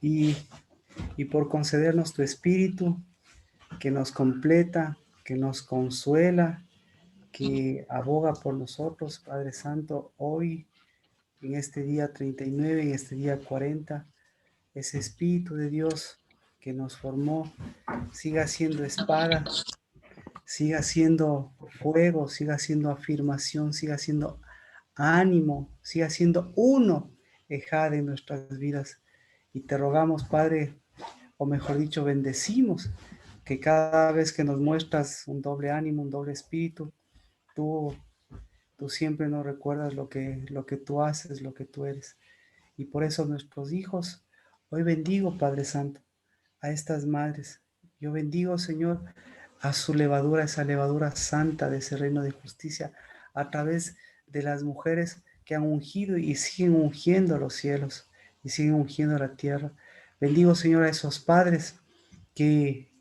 y, y por concedernos tu Espíritu que nos completa, que nos consuela, que aboga por nosotros, Padre Santo, hoy, en este día 39, en este día 40, ese Espíritu de Dios que nos formó, siga siendo espada, siga siendo fuego, siga siendo afirmación, siga siendo ánimo, siga siendo uno, Ejad, en nuestras vidas. Y te rogamos, Padre, o mejor dicho, bendecimos que cada vez que nos muestras un doble ánimo, un doble espíritu, tú, tú siempre nos recuerdas lo que tú haces, lo que tú eres. Y por eso nuestros hijos, hoy bendigo, Padre Santo, a estas madres. Yo bendigo, Señor, a su levadura, esa levadura santa de ese reino de justicia, a través de las mujeres que han ungido y siguen ungiendo los cielos y siguen ungiendo la tierra. Bendigo, Señor, a esos padres que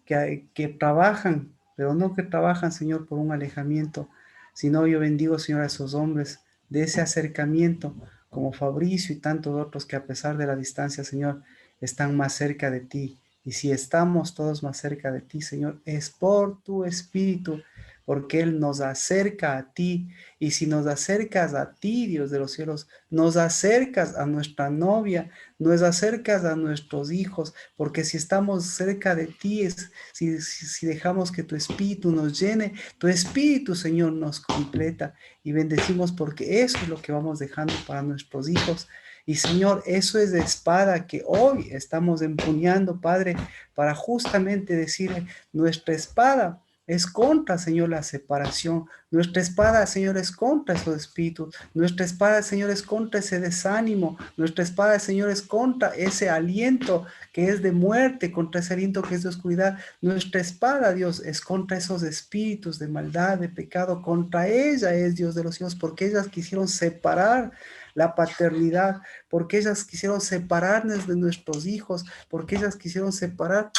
trabajan, pero no que trabajan, Señor, por un alejamiento, sino yo bendigo, Señor, a esos hombres de ese acercamiento, como Fabricio y tantos otros que a pesar de la distancia, Señor, están más cerca de ti. Y si estamos todos más cerca de ti, Señor, es por tu Espíritu, porque Él nos acerca a ti. Y si nos acercas a ti, Dios de los cielos, nos acercas a nuestra novia, nos acercas a nuestros hijos, porque si estamos cerca de ti, si dejamos que tu Espíritu nos llene, tu Espíritu, Señor, nos completa. Y bendecimos porque eso es lo que vamos dejando para nuestros hijos. Y Señor, eso es de espada que hoy estamos empuñando, Padre, para justamente decir, nuestra espada es contra, Señor, la separación. Nuestra espada, Señor, es contra esos espíritus. Nuestra espada, Señor, es contra ese desánimo. Nuestra espada, Señor, es contra ese aliento que es de muerte, contra ese aliento que es de oscuridad. Nuestra espada, Dios, es contra esos espíritus de maldad, de pecado. Contra ella es Dios de los cielos, porque ellas quisieron separar la paternidad, porque ellas quisieron separarnos de nuestros hijos, porque ellas quisieron separar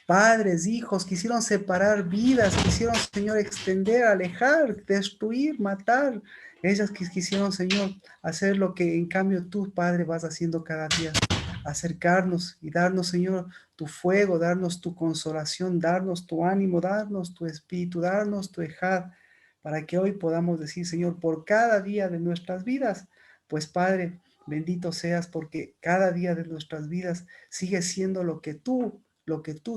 padres, hijos, quisieron separar vidas, quisieron, Señor, extender, alejar, destruir, matar. Ellas quisieron, Señor, hacer lo que en cambio tú, Padre, vas haciendo cada día. Acercarnos y darnos, Señor, tu fuego, darnos tu consolación, darnos tu ánimo, darnos tu espíritu, darnos tu ejad, para que hoy podamos decir, Señor, por cada día de nuestras vidas, pues Padre, bendito seas porque cada día de nuestras vidas sigue siendo lo que tú,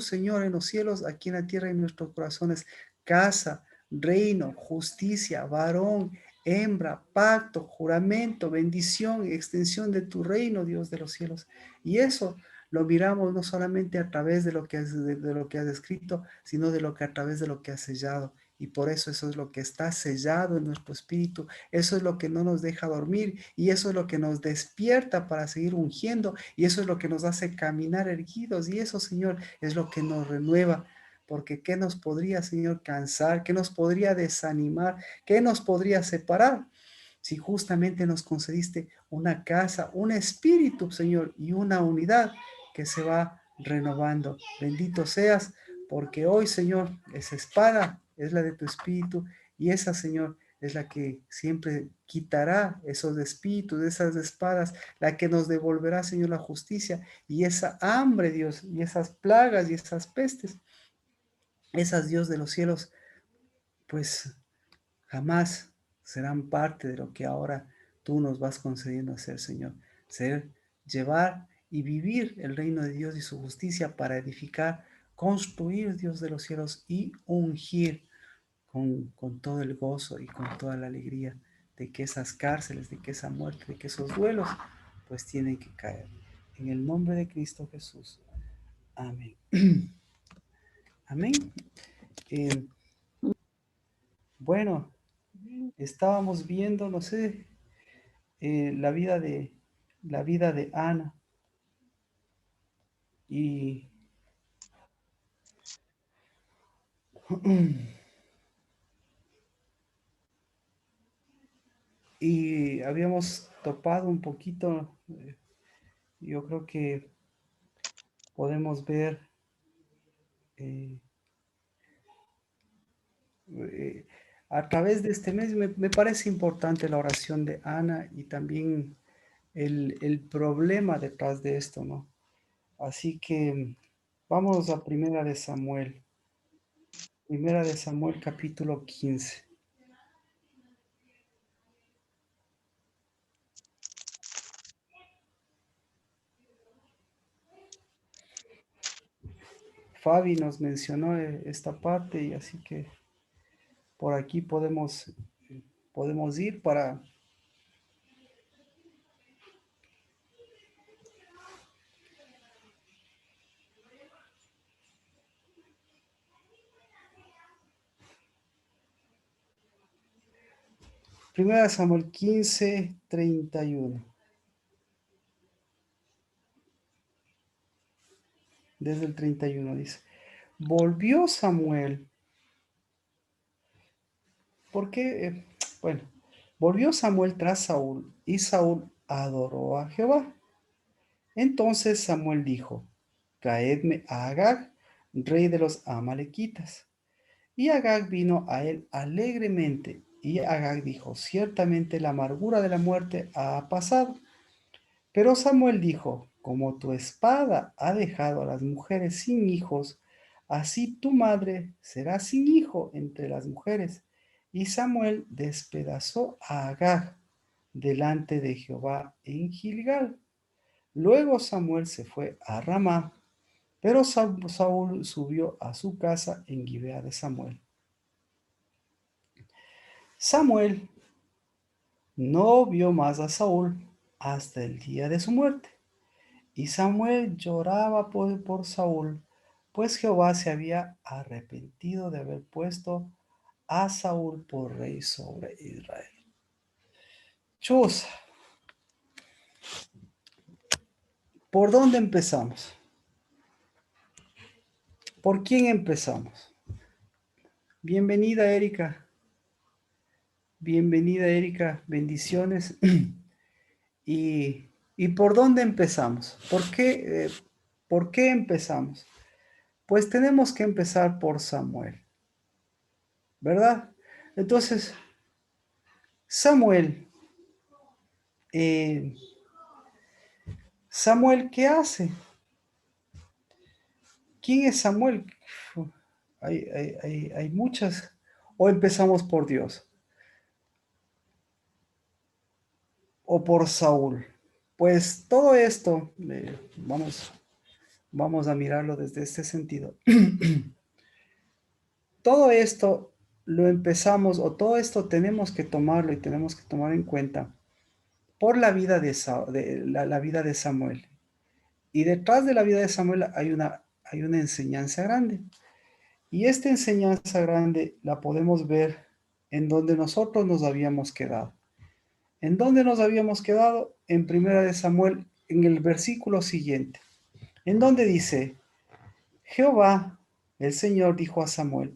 Señor, en los cielos, aquí en la tierra, en nuestros corazones, casa, reino, justicia, varón, hembra, pacto, juramento, bendición y extensión de tu reino, Dios de los cielos. Y eso lo miramos no solamente a través de lo que de lo que has escrito, sino de lo que a través de lo que has sellado. Y por eso es lo que está sellado en nuestro espíritu. Eso es lo que no nos deja dormir y eso es lo que nos despierta para seguir ungiendo y eso es lo que nos hace caminar erguidos y eso, Señor, es lo que nos renueva. Porque ¿qué nos podría, Señor, cansar? ¿Qué nos podría desanimar? ¿Qué nos podría separar? Si justamente nos concediste una casa, un espíritu, Señor, y una unidad que se va renovando. Bendito seas, porque hoy, Señor, esa espada es la de tu espíritu y esa, Señor, es la que siempre quitará esos espíritus, esas espadas, la que nos devolverá, Señor, la justicia y esa hambre, Dios, y esas plagas y esas pestes, esas, Dios de los cielos, pues jamás serán parte de lo que ahora tú nos vas concediendo hacer, Señor. Ser, llevar y vivir el reino de Dios y su justicia para edificar, construir, Dios de los cielos, y ungir con todo el gozo y con toda la alegría de que esas cárceles, de que esa muerte, de que esos duelos, pues tienen que caer. En el nombre de Cristo Jesús. Amén. Amén. Eh, bueno, estábamos viendo, no sé, la la vida de Ana y, y habíamos topado un poquito, yo creo que podemos ver eh, eh, a través de este mes, me parece importante la oración de Ana y también el problema detrás de esto, ¿no? Así que vamos a Primera de Samuel capítulo 15. Fabi nos mencionó esta parte y así que por aquí podemos ir para... Primera de Samuel 15:31. Desde el 31 dice, volvió Samuel, porque, bueno, volvió Samuel tras Saúl y Saúl adoró a Jehová. Entonces Samuel dijo, traedme a Agag, rey de los Amalequitas. Y Agag vino a él alegremente. Y Agag dijo, ciertamente la amargura de la muerte ha pasado. Pero Samuel dijo, como tu espada ha dejado a las mujeres sin hijos, así tu madre será sin hijo entre las mujeres. Y Samuel despedazó a Agag delante de Jehová en Gilgal. Luego Samuel se fue a Ramá, pero Saúl subió a su casa en Gibea de Samuel. Samuel no vio más a Saúl hasta el día de su muerte. Y Samuel lloraba por Saúl, pues Jehová se había arrepentido de haber puesto a Saúl por rey sobre Israel. Chus, ¿por dónde empezamos? ¿Por quién empezamos? Bienvenida, Erika. Bienvenida, Erika. Bendiciones. ¿Y por dónde empezamos? ¿Por qué empezamos? Pues tenemos que empezar por Samuel, ¿verdad? Entonces, Samuel, eh, Samuel, ¿qué hace? ¿Quién es Samuel? Uf, hay muchas. O empezamos por Dios, o por Saúl. Pues todo esto, vamos a mirarlo desde este sentido. Todo esto lo empezamos, o todo esto tenemos que tomarlo y tenemos que tomar en cuenta por la vida la vida de Samuel. Y detrás de la vida de Samuel hay una enseñanza grande. Y esta enseñanza grande la podemos ver en donde nosotros nos habíamos quedado. ¿En dónde nos habíamos quedado? En Primera de Samuel, en el versículo siguiente, en donde dice, Jehová, el Señor, dijo a Samuel,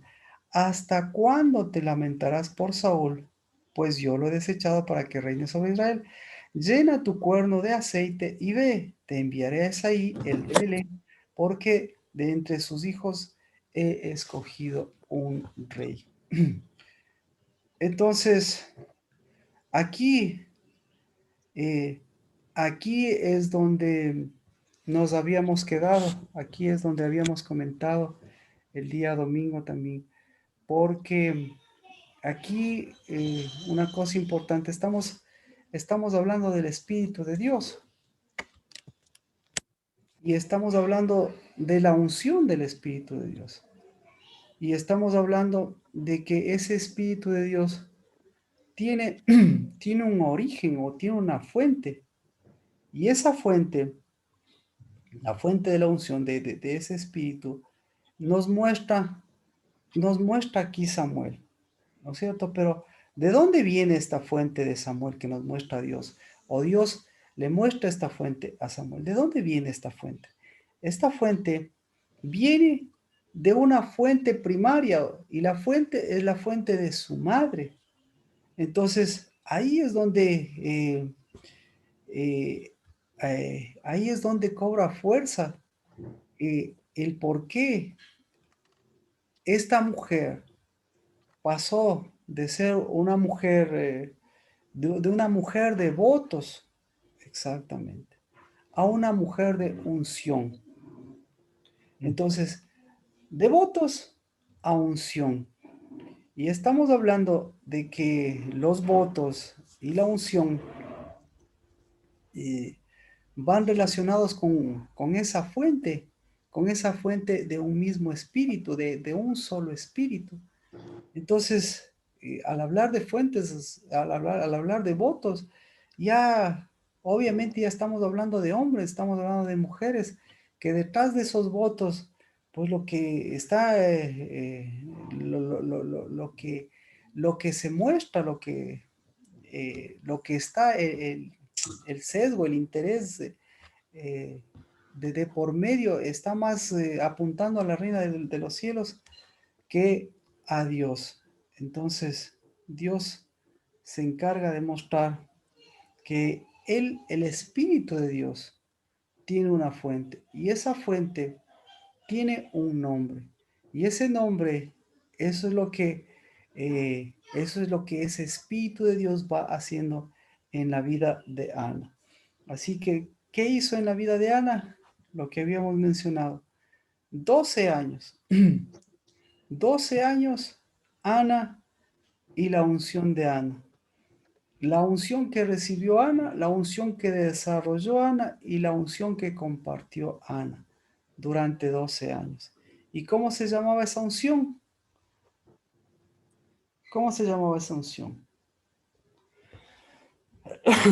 ¿hasta cuándo te lamentarás por Saúl? Pues yo lo he desechado para que reine sobre Israel. Llena tu cuerno de aceite y ve, te enviaré a Esaí, el de Belén, porque de entre sus hijos he escogido un rey. Entonces, aquí, eh, aquí es donde nos habíamos quedado, aquí es donde habíamos comentado el día domingo también, porque aquí una cosa importante, estamos hablando del Espíritu de Dios y estamos hablando de la unción del Espíritu de Dios y estamos hablando de que ese Espíritu de Dios tiene, tiene un origen o tiene una fuente y esa fuente, la fuente de la unción de ese Espíritu, nos muestra, nos muestra aquí Samuel. ¿No es cierto? Pero ¿de dónde viene esta fuente de Samuel que nos muestra a Dios? O Dios le muestra esta fuente a Samuel. ¿De dónde viene esta fuente? Esta fuente viene de una fuente primaria y la fuente es la fuente de su madre. Entonces, ahí es donde ahí es donde cobra fuerza el por qué esta mujer pasó de ser una mujer de una mujer de votos, exactamente, a una mujer de unción. Entonces, de votos a unción. Y estamos hablando de que los votos y la unción eh, van relacionados con esa fuente de un mismo espíritu, de un solo espíritu. Entonces, al hablar de fuentes, al hablar de votos, ya obviamente ya estamos hablando de hombres, estamos hablando de mujeres, que detrás de esos votos, pues lo que está, lo que se muestra, lo que está, el sesgo, el interés de por medio, está más apuntando a la reina de los cielos que a Dios. Entonces, Dios se encarga de mostrar que Él, el Espíritu de Dios, tiene una fuente y esa fuente tiene un nombre. Y ese nombre, eso es lo que ese Espíritu de Dios va haciendo en la vida de Ana. Así que, ¿qué hizo en la vida de Ana? Lo que habíamos mencionado. 12 años. 12 años, Ana y la unción de Ana. La unción que recibió Ana, la unción que desarrolló Ana y la unción que compartió Ana durante 12 años. ¿Y cómo se llamaba esa unción? ¿Cómo se llamaba esa unción?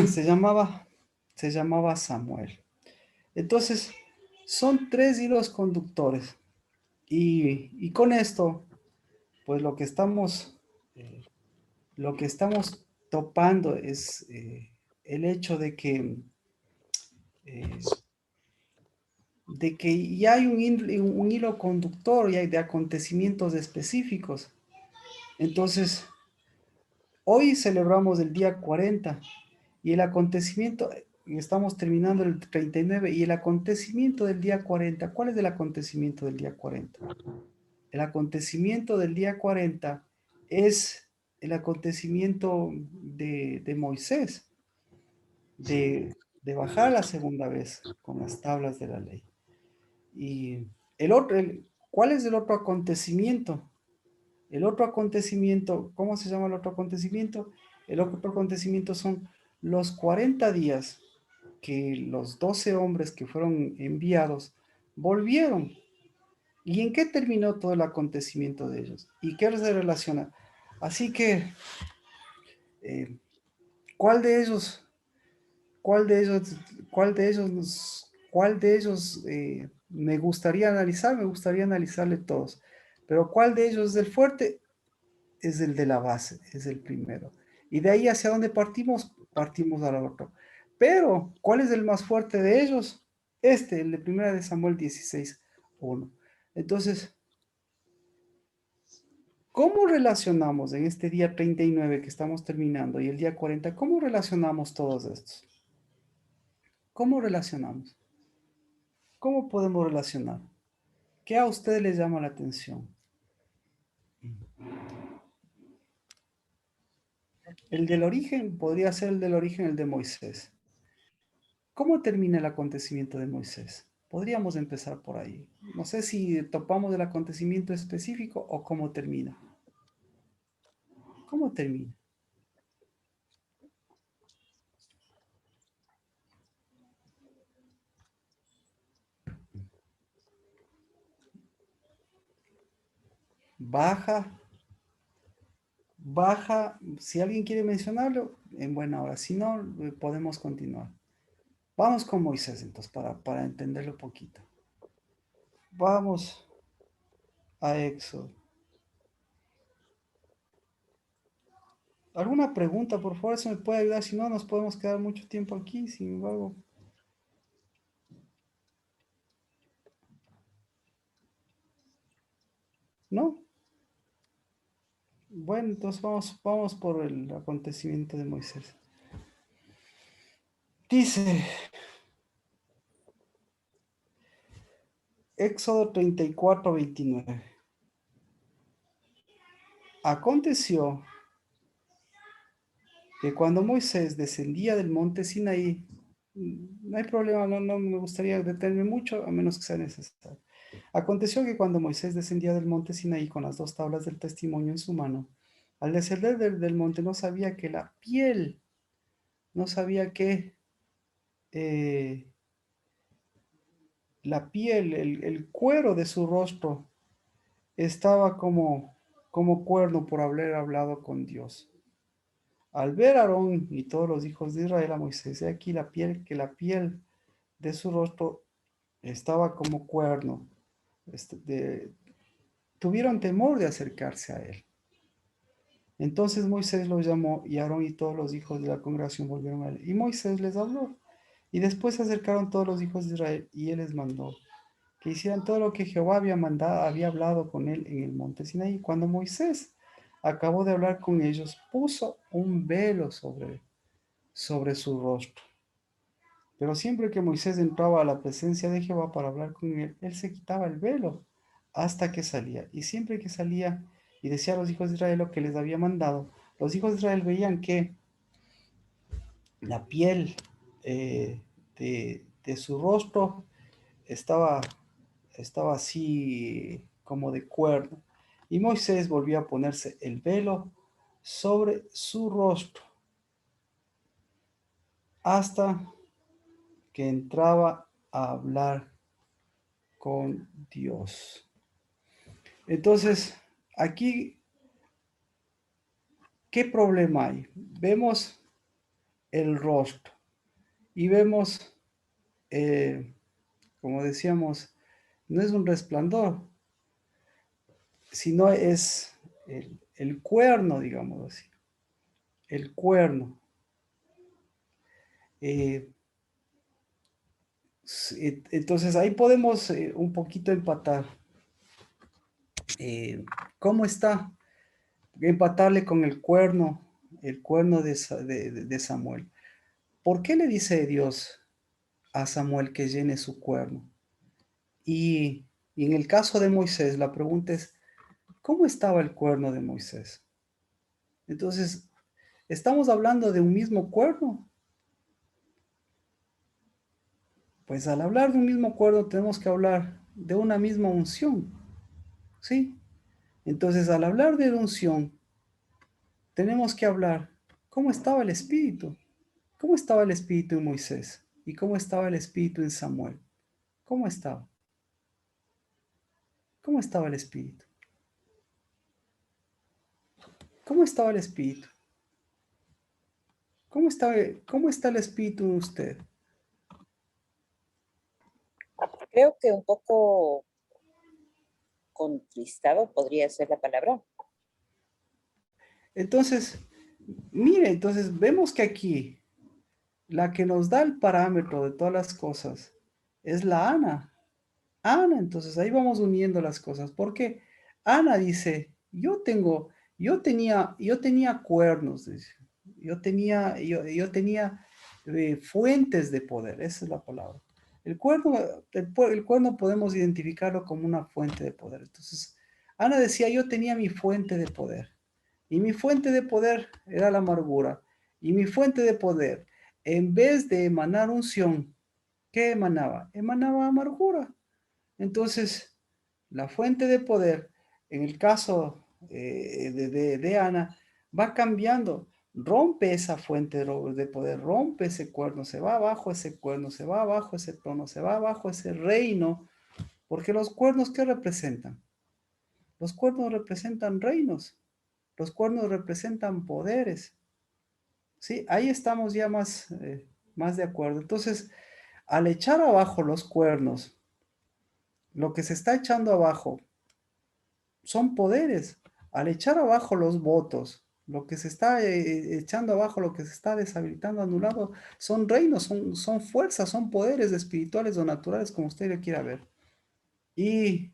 Se llamaba, se llamaba Samuel. Entonces, son tres hilos conductores. Y con esto, pues eh, lo que estamos topando es el hecho eh, de que ya hay un hilo conductor y hay de acontecimientos específicos. Entonces, hoy celebramos el día 40 y el acontecimiento, y estamos terminando el 39 y el acontecimiento del día 40, ¿cuál es el acontecimiento del día 40? El acontecimiento del día 40 es el acontecimiento de Moisés, de bajar la segunda vez con las tablas de la ley. Y ¿cuál es el otro acontecimiento? El otro acontecimiento, ¿cómo se llama el otro acontecimiento? El otro acontecimiento son los 40 días que los 12 hombres que fueron enviados volvieron. ¿Y en qué terminó todo el acontecimiento de ellos? ¿Y qué se relaciona? Así que, eh, ¿cuál de ellos, cuál de ellos, cuál de ellos me gustaría analizar? Me gustaría analizarle todos. Pero ¿cuál de ellos es el fuerte? Es el de la base, es el primero. Y de ahí hacia dónde partimos, partimos al otro. Pero, ¿cuál es el más fuerte de ellos? El de primera de Samuel 16:1. Entonces, ¿cómo relacionamos en este día 39 que estamos terminando y el día 40? ¿Cómo relacionamos todos estos? ¿Cómo relacionamos? ¿Cómo podemos relacionar? ¿Qué a usted le llama la atención? El del origen podría ser el del origen, el de Moisés. ¿Cómo termina el acontecimiento de Moisés? Podríamos empezar por ahí. No sé si topamos el acontecimiento específico o cómo termina. ¿Cómo termina? Baja, baja. Si alguien quiere mencionarlo, en buena hora. Si no, podemos continuar. Vamos con Moisés entonces, para entenderlo un poquito. Vamos a Éxodo. ¿Alguna pregunta, por favor? Eso me puede ayudar. Si no, nos podemos quedar mucho tiempo aquí. Sin embargo, ¿no? Bueno, entonces vamos por el acontecimiento de Moisés. Dice Éxodo 34:29. Aconteció que cuando Moisés descendía del monte Sinaí, no hay problema, no me gustaría detenerme mucho, a menos que sea necesario. Aconteció que cuando Moisés descendía del monte Sinaí con las dos tablas del testimonio en su mano, al descender del monte no sabía que la piel, no sabía que eh, la piel, el cuero de su rostro estaba como cuerno por haber hablado con Dios. Al ver a Aarón y todos los hijos de Israel a Moisés, he aquí la piel, que la piel de su rostro estaba como cuerno. Este, tuvieron temor de acercarse a él. Entonces Moisés los llamó y Aarón y todos los hijos de la congregación volvieron a él. Y Moisés les habló. Y después se acercaron todos los hijos de Israel y él les mandó que hicieran todo lo que Jehová había mandado, había hablado con él en el monte Sinaí. Cuando Moisés acabó de hablar con ellos, puso un velo sobre su rostro. Pero siempre que Moisés entraba a la presencia de Jehová para hablar con él, él se quitaba el velo hasta que salía. Y siempre que salía y decía a los hijos de Israel lo que les había mandado, los hijos de Israel veían que la piel de su rostro estaba, estaba así como de cuerno. Y Moisés volvió a ponerse el velo sobre su rostro hasta que entraba a hablar con Dios. Entonces, aquí, ¿qué problema hay? Vemos el rostro y vemos, como decíamos, no es un resplandor, sino es el cuerno, digamos así, el cuerno. Eh, entonces ahí podemos un poquito empatar. ¿Cómo está? Empatarle con el cuerno de Samuel. ¿Por qué le dice Dios a Samuel que llene su cuerno? Y en el caso de Moisés, la pregunta es, ¿cómo estaba el cuerno de Moisés? Entonces, ¿estamos hablando de un mismo cuerno? Pues al hablar de un mismo cuerno tenemos que hablar de una misma unción, ¿sí? Entonces, al hablar de unción, tenemos que hablar cómo estaba el espíritu, cómo estaba el espíritu en Moisés y cómo estaba el espíritu en Samuel. ¿Cómo estaba? ¿Cómo estaba el espíritu? ¿Cómo estaba el espíritu? ¿Cómo está el espíritu en usted? Creo que un poco contristado podría ser la palabra. Entonces, mire, entonces vemos que aquí la que nos da el parámetro de todas las cosas es la Ana. Ana, entonces ahí vamos uniendo las cosas, porque Ana dice, yo tenía cuernos, dice. Yo tenía fuentes de poder, esa es la palabra. El cuerno, el cuerno podemos identificarlo como una fuente de poder. Entonces, Ana decía, yo tenía mi fuente de poder. Y mi fuente de poder era la amargura. Y mi fuente de poder, en vez de emanar unción, ¿qué emanaba? Emanaba amargura. Entonces, la fuente de poder, en el caso de Ana, va cambiando. Rompe esa fuente de poder, rompe ese cuerno, se va abajo ese cuerno, se va abajo ese trono, se va abajo ese reino, porque los cuernos, ¿qué representan? Los cuernos representan reinos, los cuernos representan poderes. Sí, ahí estamos ya más de acuerdo. Entonces, al echar abajo los cuernos, lo que se está echando abajo son poderes. Al echar abajo los votos, lo que se está echando abajo, lo que se está deshabilitando, anulado, son reinos, son fuerzas, son poderes espirituales o naturales, como usted lo quiera ver. Y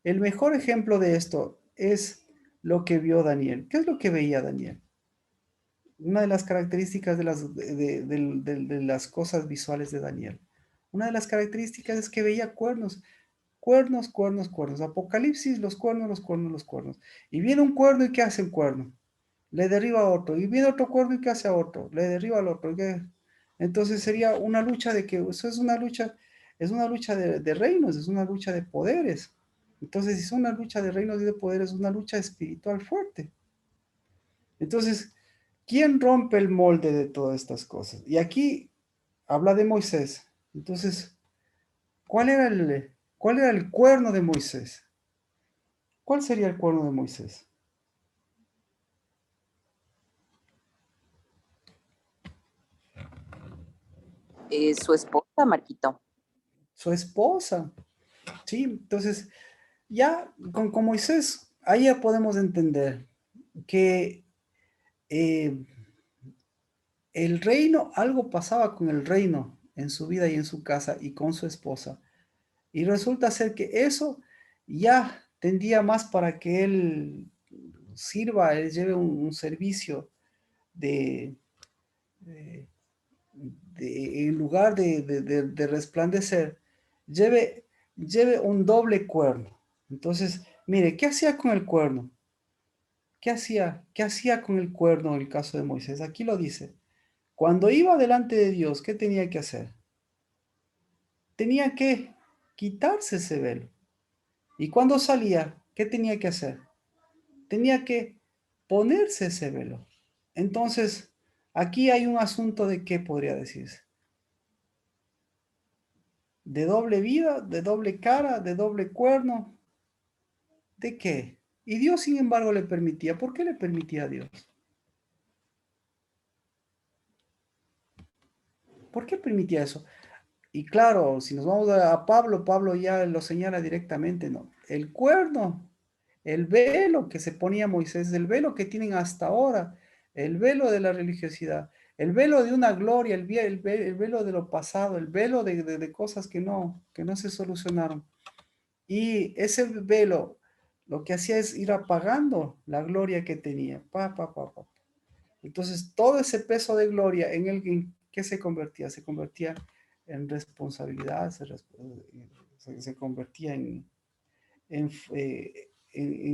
el mejor ejemplo de esto es lo que vio Daniel. ¿Qué es lo que veía Daniel? Una de las características de las cosas visuales de Daniel. Una de las características es que veía cuernos. Cuernos, cuernos, cuernos. Apocalipsis, los cuernos, los cuernos, los cuernos. Y viene un cuerno y ¿qué hace un cuerno? Le derriba a otro. Y viene otro cuerno y ¿qué hace a otro? Le derriba al otro. Entonces sería una lucha de que, eso es una lucha. es una lucha de reinos, es una lucha de poderes. Entonces, si es una lucha de reinos y de poderes, es una lucha espiritual fuerte. Entonces, ¿quién rompe el molde de todas estas cosas? Y aquí habla de Moisés. Entonces, cuál era el cuerno de Moisés? ¿Cuál sería el cuerno de Moisés? Su esposa, Marquito. Su esposa. Sí, entonces ya con Moisés, ahí ya podemos entender que eh, el reino, algo pasaba con el reino en su vida y en su casa y con su esposa. Y resulta ser que eso ya tendía más para que él sirva, él lleve un servicio de, de- en lugar de resplandecer, lleve un doble cuerno. Entonces, mire, ¿qué hacía con el cuerno? ¿Qué hacía? ¿Qué hacía con el cuerno en el caso de Moisés? Aquí lo dice. Cuando iba delante de Dios, ¿qué tenía que hacer? Tenía que quitarse ese velo. Y cuando salía, ¿qué tenía que hacer? Tenía que ponerse ese velo. Entonces, aquí hay un asunto de qué podría decirse. De doble vida, de doble cara, de doble cuerno. ¿De qué? Y Dios, sin embargo, le permitía. ¿Por qué le permitía a Dios? ¿Por qué permitía eso? Y claro, si nos vamos a Pablo, Pablo ya lo señala directamente, ¿no? El cuerno, el velo que se ponía Moisés, el velo que tienen hasta ahora, el velo de la religiosidad, el velo de una gloria, el velo de lo pasado, el velo de cosas que no se solucionaron. Y ese velo lo que hacía es ir apagando la gloria que tenía. Pa. Entonces, todo ese peso de gloria en qué se convertía? Se convertía en responsabilidad, se convertía en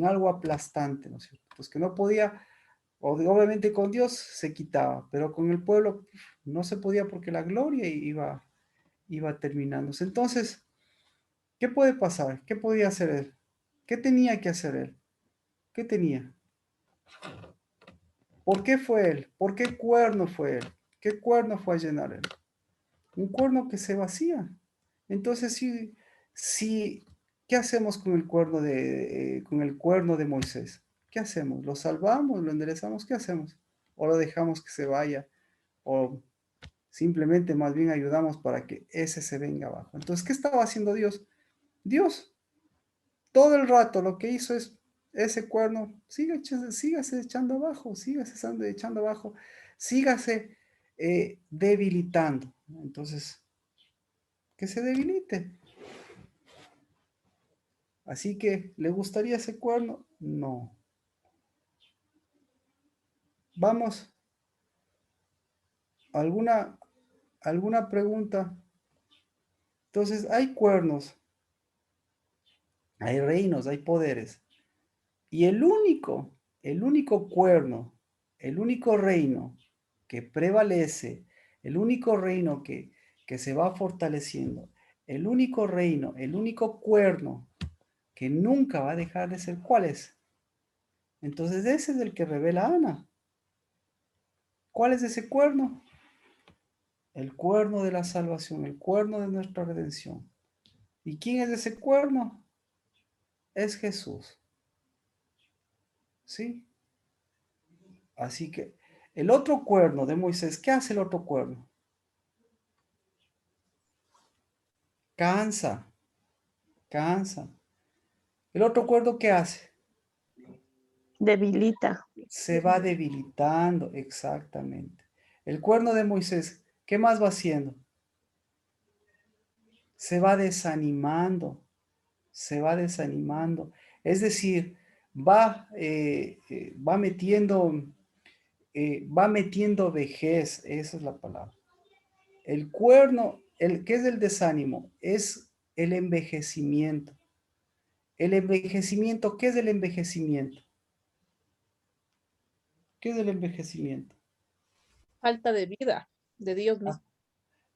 algo aplastante, ¿no es cierto? Pues que no podía, obviamente con Dios se quitaba, pero con el pueblo no se podía porque la gloria iba terminándose. Entonces, ¿qué puede pasar? ¿Qué podía hacer él? ¿Qué tenía que hacer él? ¿Qué tenía? ¿Por qué fue él? ¿Por qué cuerno fue él? ¿Qué cuerno fue a llenar él? Un cuerno que se vacía. Entonces, sí, ¿qué hacemos con el cuerno de Moisés? ¿Qué hacemos? ¿Lo salvamos? ¿Lo enderezamos? ¿Qué hacemos? ¿O lo dejamos que se vaya? ¿O simplemente más bien ayudamos para que ese se venga abajo? Entonces, ¿qué estaba haciendo Dios? Dios todo el rato lo que hizo es ese cuerno, sígase echando abajo, sígase echando abajo, sígase debilitando. Entonces, que se debilite. Así que, ¿le gustaría ese cuerno? No. Vamos, ¿alguna, alguna pregunta? Entonces, hay cuernos, hay reinos, hay poderes. Y el único cuerno, el único reino que prevalece, el único reino que se va fortaleciendo, el único reino, el único cuerno que nunca va a dejar de ser, ¿cuál es? Entonces ese es el que revela Ana. ¿Cuál es ese cuerno? El cuerno de la salvación, el cuerno de nuestra redención. ¿Y quién es ese cuerno? Es Jesús. ¿Sí? Así que el otro cuerno de Moisés, ¿qué hace el otro cuerno? Cansa, cansa. El otro cuerno, ¿qué hace? Debilita. Se va debilitando, exactamente. El cuerno de Moisés, ¿qué más va haciendo? Se va desanimando, se va desanimando. Es decir, va metiendo vejez, esa es la palabra. El cuerno, ¿qué es el desánimo? Es el envejecimiento. El envejecimiento, ¿qué es el envejecimiento? ¿Qué es el envejecimiento? Falta de vida de Dios Ah, mismo.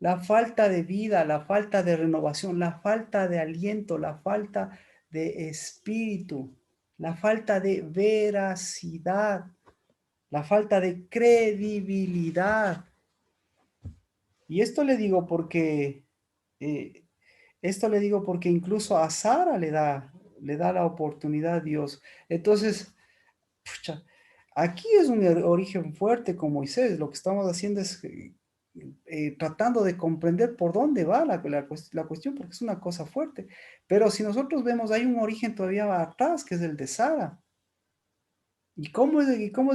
La falta de vida, la falta de renovación, la falta de aliento, la falta de espíritu, la falta de veracidad, la falta de credibilidad. Y eh, esto le digo porque incluso a Sara le da la oportunidad a Dios. Entonces, pucha, aquí es un origen fuerte con Moisés. Lo que estamos haciendo es tratando de comprender por dónde va la cuestión, porque es una cosa fuerte. Pero si nosotros vemos, hay un origen todavía atrás, que es el de Sara. Y cómo es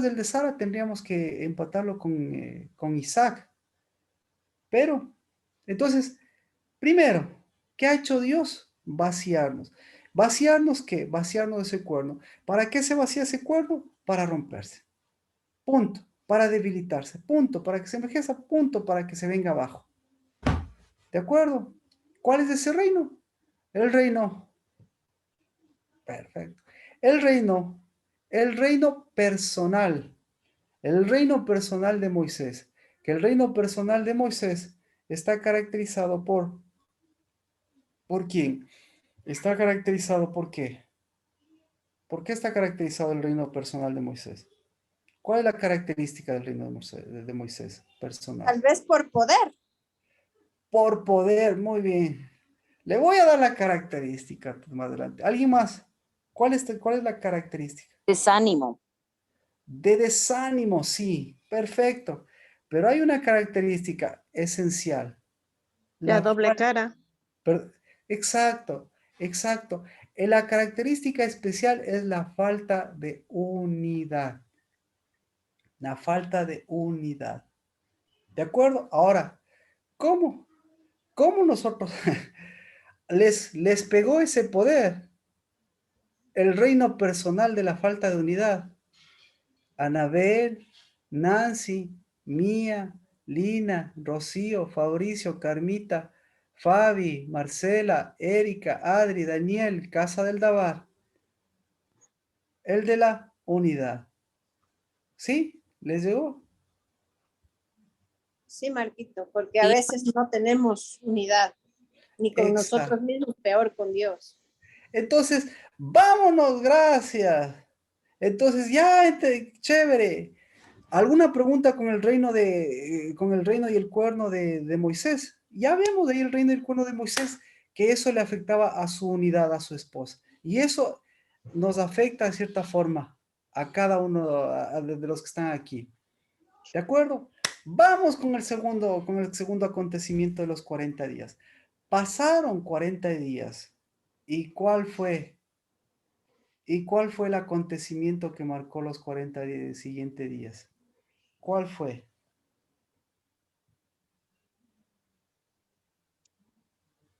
el de Sara? Tendríamos que empatarlo con Isaac. Pero, entonces, primero, ¿qué ha hecho Dios? Vaciarnos. ¿Vaciarnos qué? Vaciarnos de ese cuerno. ¿Para qué se vacía ese cuerno? Para romperse. Punto. Para debilitarse. Punto. Para que se envejeza. Punto. Para que se venga abajo. ¿De acuerdo? ¿Cuál es ese reino? El reino. Perfecto. El reino. El reino personal. El reino personal de Moisés. Que el reino personal de Moisés está caracterizado ¿por quién? Está caracterizado ¿por qué? ¿Por qué está caracterizado el reino personal de Moisés? ¿Cuál es la característica del reino de Moisés personal? Tal vez por poder. Por poder, muy bien. Le voy a dar la característica más adelante. ¿Alguien más? Cuál es la característica? Desánimo. De desánimo, sí, perfecto. Pero hay una característica esencial. La La doble falta, cara. exacto, exacto. La característica especial es la falta de unidad. La falta de unidad. ¿De acuerdo? Ahora, ¿cómo? ¿Cómo nosotros les pegó ese poder? El reino personal de la falta de unidad. Anabel, Nancy, Mía, Lina, Rocío, Fabricio, Carmita, Fabi, Marcela, Erika, Adri, Daniel, Casa del Dabar. El de la unidad. ¿Sí? ¿Les llegó? Sí, Marquito, porque a Sí, veces no tenemos unidad, ni con nosotros Exacto. mismos, peor con Dios. Entonces, vámonos, gracias. Entonces, ya, chévere. ¿Alguna pregunta con el reino con el reino y el cuerno de Moisés? Ya vemos ahí el reino y el cuerno de Moisés, que eso le afectaba a su unidad, a su esposa. Y eso nos afecta de cierta forma a cada uno de los que están aquí. ¿De acuerdo? Vamos con el segundo acontecimiento de los 40 días. Pasaron 40 días. ¿Y cuál fue? ¿Y cuál fue el acontecimiento que marcó los 40 siguientes días? ¿Cuál fue?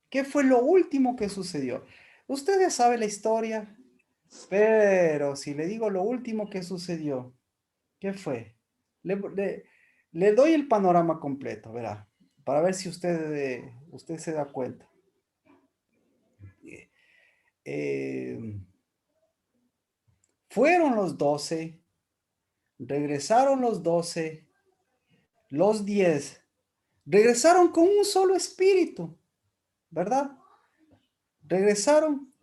¿Qué fue lo último que sucedió? Usted ya sabe la historia, pero si le digo lo último que sucedió, ¿qué fue? Le doy el panorama completo, verá, para ver si usted se da cuenta. Eh, fueron los 12, regresaron los 12, los 10, regresaron con un solo espíritu, ¿verdad? Regresaron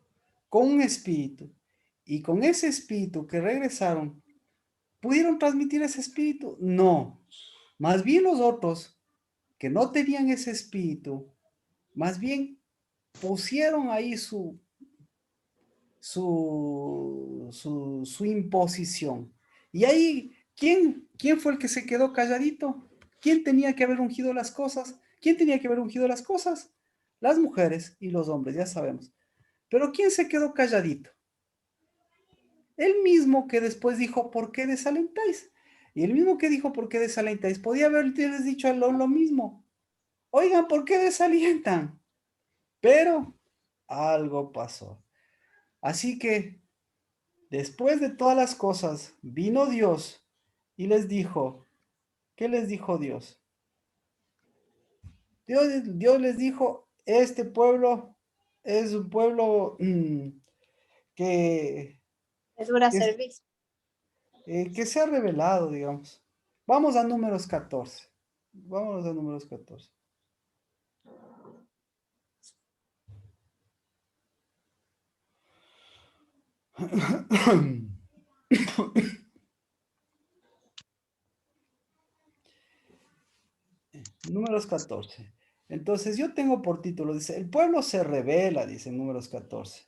con un espíritu. Y con ese espíritu que regresaron, ¿pudieron transmitir ese espíritu? No. Más bien los otros que no tenían ese espíritu, más bien pusieron ahí su imposición. Y ahí, ¿quién fue el que se quedó calladito? ¿Quién tenía que haber ungido las cosas? ¿Quién tenía que haber ungido las cosas? Las mujeres y los hombres, ya sabemos. Pero ¿quién se quedó calladito? El mismo que después dijo, ¿por qué desalentáis? Y el mismo que dijo, ¿por qué desalentáis? Podía haberles dicho a lo mismo. Oigan, ¿por qué desalientan? Pero algo pasó. Así que, después de todas las cosas, vino Dios y les dijo, ¿qué les dijo Dios? Dios les dijo, este pueblo es un pueblo que, Es dura que, servicio. que se ha revelado, digamos. Vamos a números 14. Vamos a números 14. Números 14. Entonces yo tengo por título, dice, el pueblo se rebela, dice en Números 14.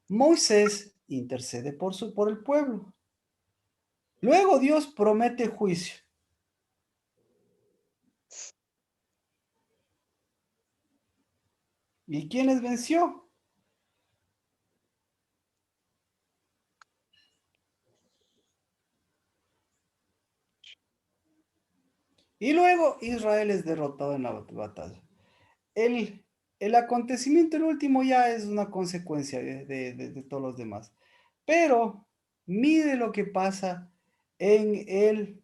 Moisés intercede por el pueblo. Luego Dios promete juicio. ¿Y quién les venció? Y luego Israel es derrotado en la batalla. El acontecimiento, el último, ya es una consecuencia de todos los demás. Pero mire lo que pasa en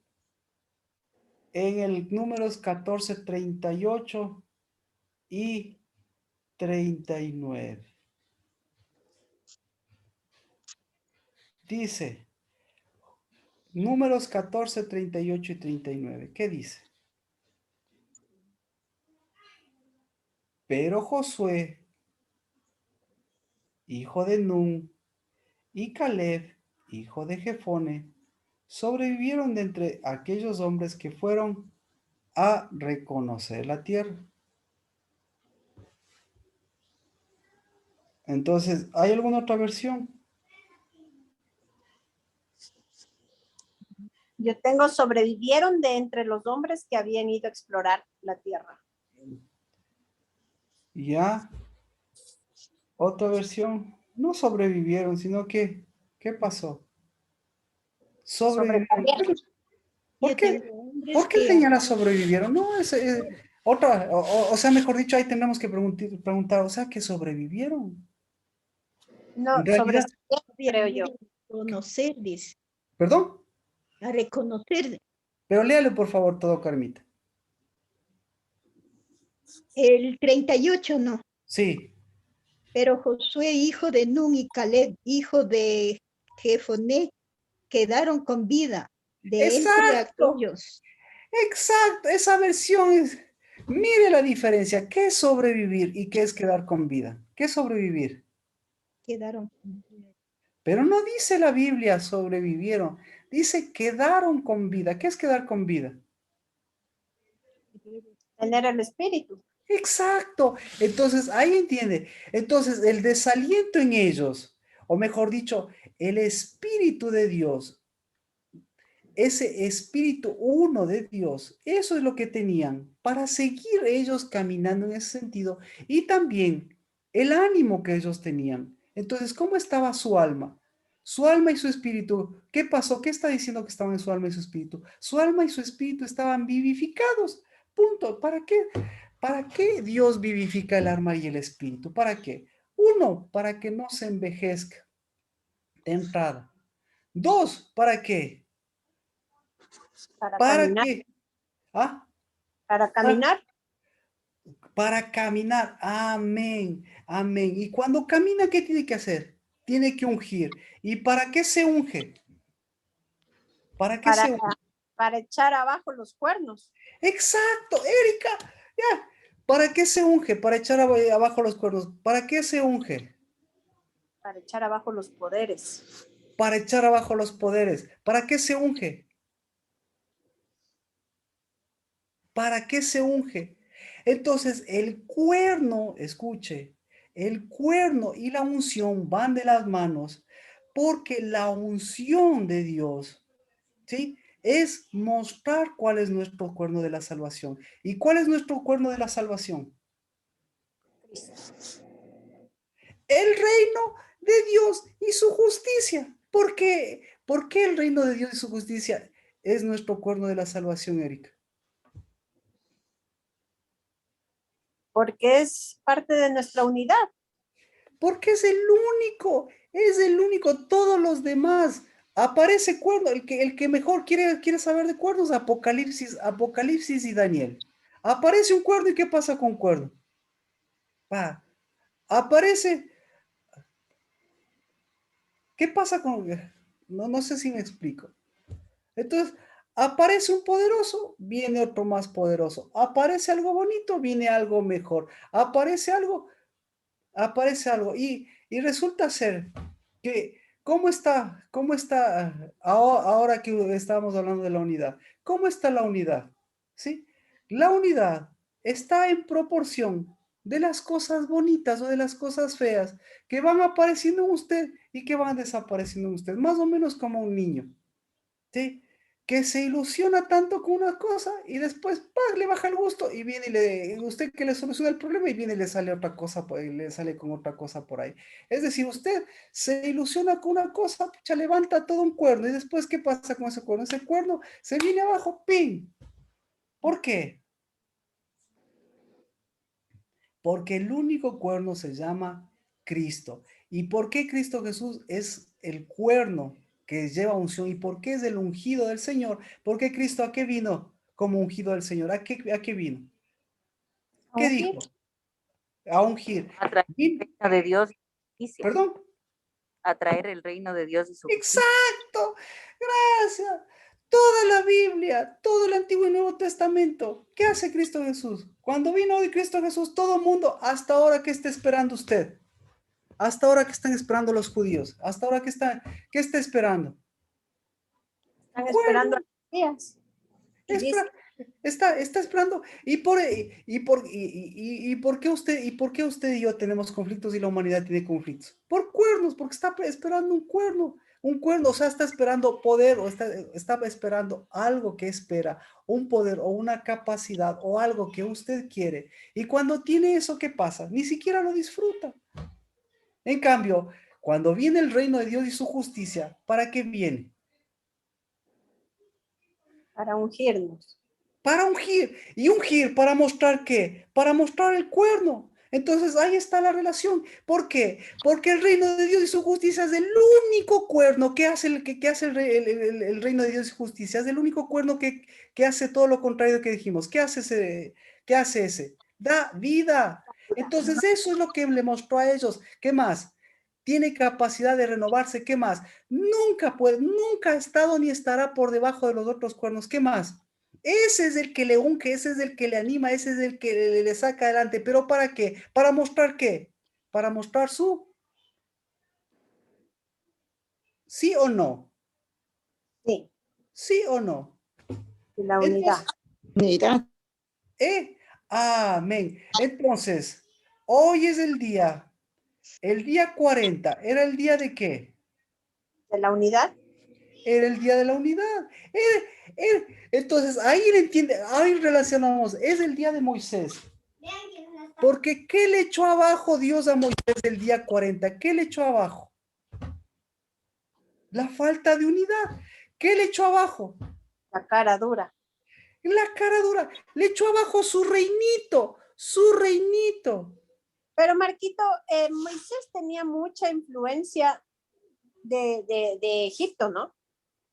el números 14, 38 y 39. Dice, números 14, 38 y 39. ¿Qué dice? Pero Josué, hijo de Nun, y Caleb, hijo de Jefone, sobrevivieron de entre aquellos hombres que fueron a reconocer la tierra. Entonces, ¿hay alguna otra versión? Yo tengo sobrevivieron de entre los hombres que habían ido a explorar la tierra. Ya, otra versión. No sobrevivieron, sino que, ¿qué pasó? Sobrevivieron. Sobrevivieron. ¿Por Yo qué? tengo hombres ¿Por qué que señala sobrevivieron? No, es otra, o sea, mejor dicho, ahí tendremos que preguntar, o sea, que sobrevivieron. No, En realidad, sobrevivieron, creo habían yo. ido a reconocer, dice, perdón, a reconocer. pero léale por favor todo, Carmita. El 38 no, Sí, pero Josué, hijo de Nun, y Caleb, hijo de Jefoné, quedaron con vida de entre exacto, aquellos. exacto, esa versión es, mire la diferencia, ¿qué es sobrevivir y qué es quedar con vida? ¿Qué es sobrevivir? Quedaron con vida. Pero no dice la Biblia sobrevivieron, dice quedaron con vida. ¿Qué es quedar con vida? Tener el espíritu. Exacto. Entonces, ahí entiende. Entonces, el desaliento en ellos, o mejor dicho, el Espíritu de Dios, ese Espíritu uno de Dios, eso es lo que tenían para seguir ellos caminando en ese sentido y también el ánimo que ellos tenían. Entonces, ¿cómo estaba su alma? Su alma y su espíritu, ¿qué pasó? ¿Qué está diciendo que estaban en su alma y su espíritu? Su alma y su espíritu estaban vivificados. Punto. ¿Para qué? ¿Para qué Dios vivifica el alma y el espíritu? ¿Para qué? Uno, para que no se envejezca de entrada. Dos, ¿para qué? Para ¿Para caminar. qué? ¿Ah? Para Para, caminar. para caminar. Amén. Amén. Y cuando camina, ¿qué tiene que hacer? Tiene que ungir. ¿Y para qué se unge? ¿Para qué Para, se unge? para echar abajo los cuernos. Exacto, Erika. Ya. ¿Para qué se unge? Para echar abajo los cuernos. ¿Para qué se unge? Para echar abajo los poderes. Para echar abajo los poderes. ¿Para qué se unge? ¿Para qué se unge? Entonces, el cuerno, escuche, el cuerno y la unción van de las manos porque la unción de Dios, ¿sí? Es mostrar cuál es nuestro cuerno de la salvación. ¿Y cuál es nuestro cuerno de la salvación? El reino de Dios y su justicia. ¿Por qué? ¿Por qué el reino de Dios y su justicia es nuestro cuerno de la salvación, Erika? Porque es parte de nuestra unidad. Porque es el único, todos los demás. Aparece cuerno, el que mejor quiere saber de cuernos, Apocalipsis y Daniel. Aparece un cuerno y ¿qué pasa con cuerno? Pa, aparece, ¿qué pasa con? No sé si me explico. Entonces, aparece un poderoso, viene otro más poderoso. Aparece algo bonito, viene algo mejor. Aparece algo. Y resulta ser que, ¿Cómo está? ¿Cómo está ahora que estábamos hablando de la unidad? ¿Cómo está la unidad? ¿Sí? La unidad está en proporción de las cosas bonitas o de las cosas feas que van apareciendo en usted y que van desapareciendo en usted, más o menos como un niño, ¿sí? Que se ilusiona tanto con una cosa y después ¡pah!, le baja el gusto y viene usted que le soluciona el problema y viene y le sale otra cosa, le sale con otra cosa por ahí. Es decir, usted se ilusiona con una cosa, pucha, levanta todo un cuerno y después ¿qué pasa con ese cuerno? Ese cuerno se viene abajo, ¡pin! ¿Por qué? Porque el único cuerno se llama Cristo. ¿Y por qué Cristo Jesús es el cuerno que lleva unción? ¿Y por qué es el ungido del Señor? Porque Cristo, ¿a qué vino como ungido del Señor? ¿A qué vino? ¿Qué Ungir. dijo? A ungir. A traer el reino de Dios y su justicia. ¿Perdón? A traer el reino de Dios y su justicia. Exacto. Gracias. Toda la Biblia, todo el Antiguo y Nuevo Testamento. ¿Qué hace Cristo Jesús? Cuando vino de Cristo Jesús, todo el mundo, hasta ahora, ¿qué está esperando usted? Hasta ahora, ¿qué están esperando los judíos? Hasta ahora, ¿qué está esperando? Están esperando a los días. Y dice, Está esperando. ¿Y por qué usted y yo tenemos conflictos y la humanidad tiene conflictos? Por cuernos, porque está esperando un cuerno. Un cuerno, o sea, está esperando poder o está esperando algo que espera, un poder o una capacidad o algo que usted quiere. Y cuando tiene eso, ¿qué pasa? Ni siquiera lo disfruta. En cambio, cuando viene el reino de Dios y su justicia, ¿para qué viene? para ungirnos. Para ungir. ¿Y ungir para mostrar qué? Para mostrar el cuerno. Entonces ahí está la relación. ¿Por qué? Porque el reino de Dios y su justicia es el único cuerno que hace el reino de Dios y justicia. Es el único cuerno que hace todo lo contrario que dijimos. ¿Qué hace ese? ¿Qué hace ese? Da vida. Entonces eso es lo que le mostró a ellos. ¿Qué más? Tiene capacidad de renovarse. ¿Qué más? Nunca ha estado ni estará por debajo de los otros cuernos. ¿Qué más? Ese es el que le unge, ese es el que le anima, ese es el que le saca adelante. ¿Pero para qué? ¿Para mostrar qué? Para mostrar su sí o no. Sí, ¿Sí o no? y la unidad. Entonces, Mira, amén. Entonces, hoy es el día 40. ¿Era el día de qué? De la unidad. Era el día de la unidad. Entonces, ahí le entiende, ahí relacionamos, es el día de Moisés. Porque ¿qué le echó abajo Dios a Moisés el día 40? ¿Qué le echó abajo? La falta de unidad. ¿Qué le echó abajo? La cara dura. La cara dura. Le echó abajo su reinito, su reinito. Pero Marquito, Moisés tenía mucha influencia de Egipto, ¿no?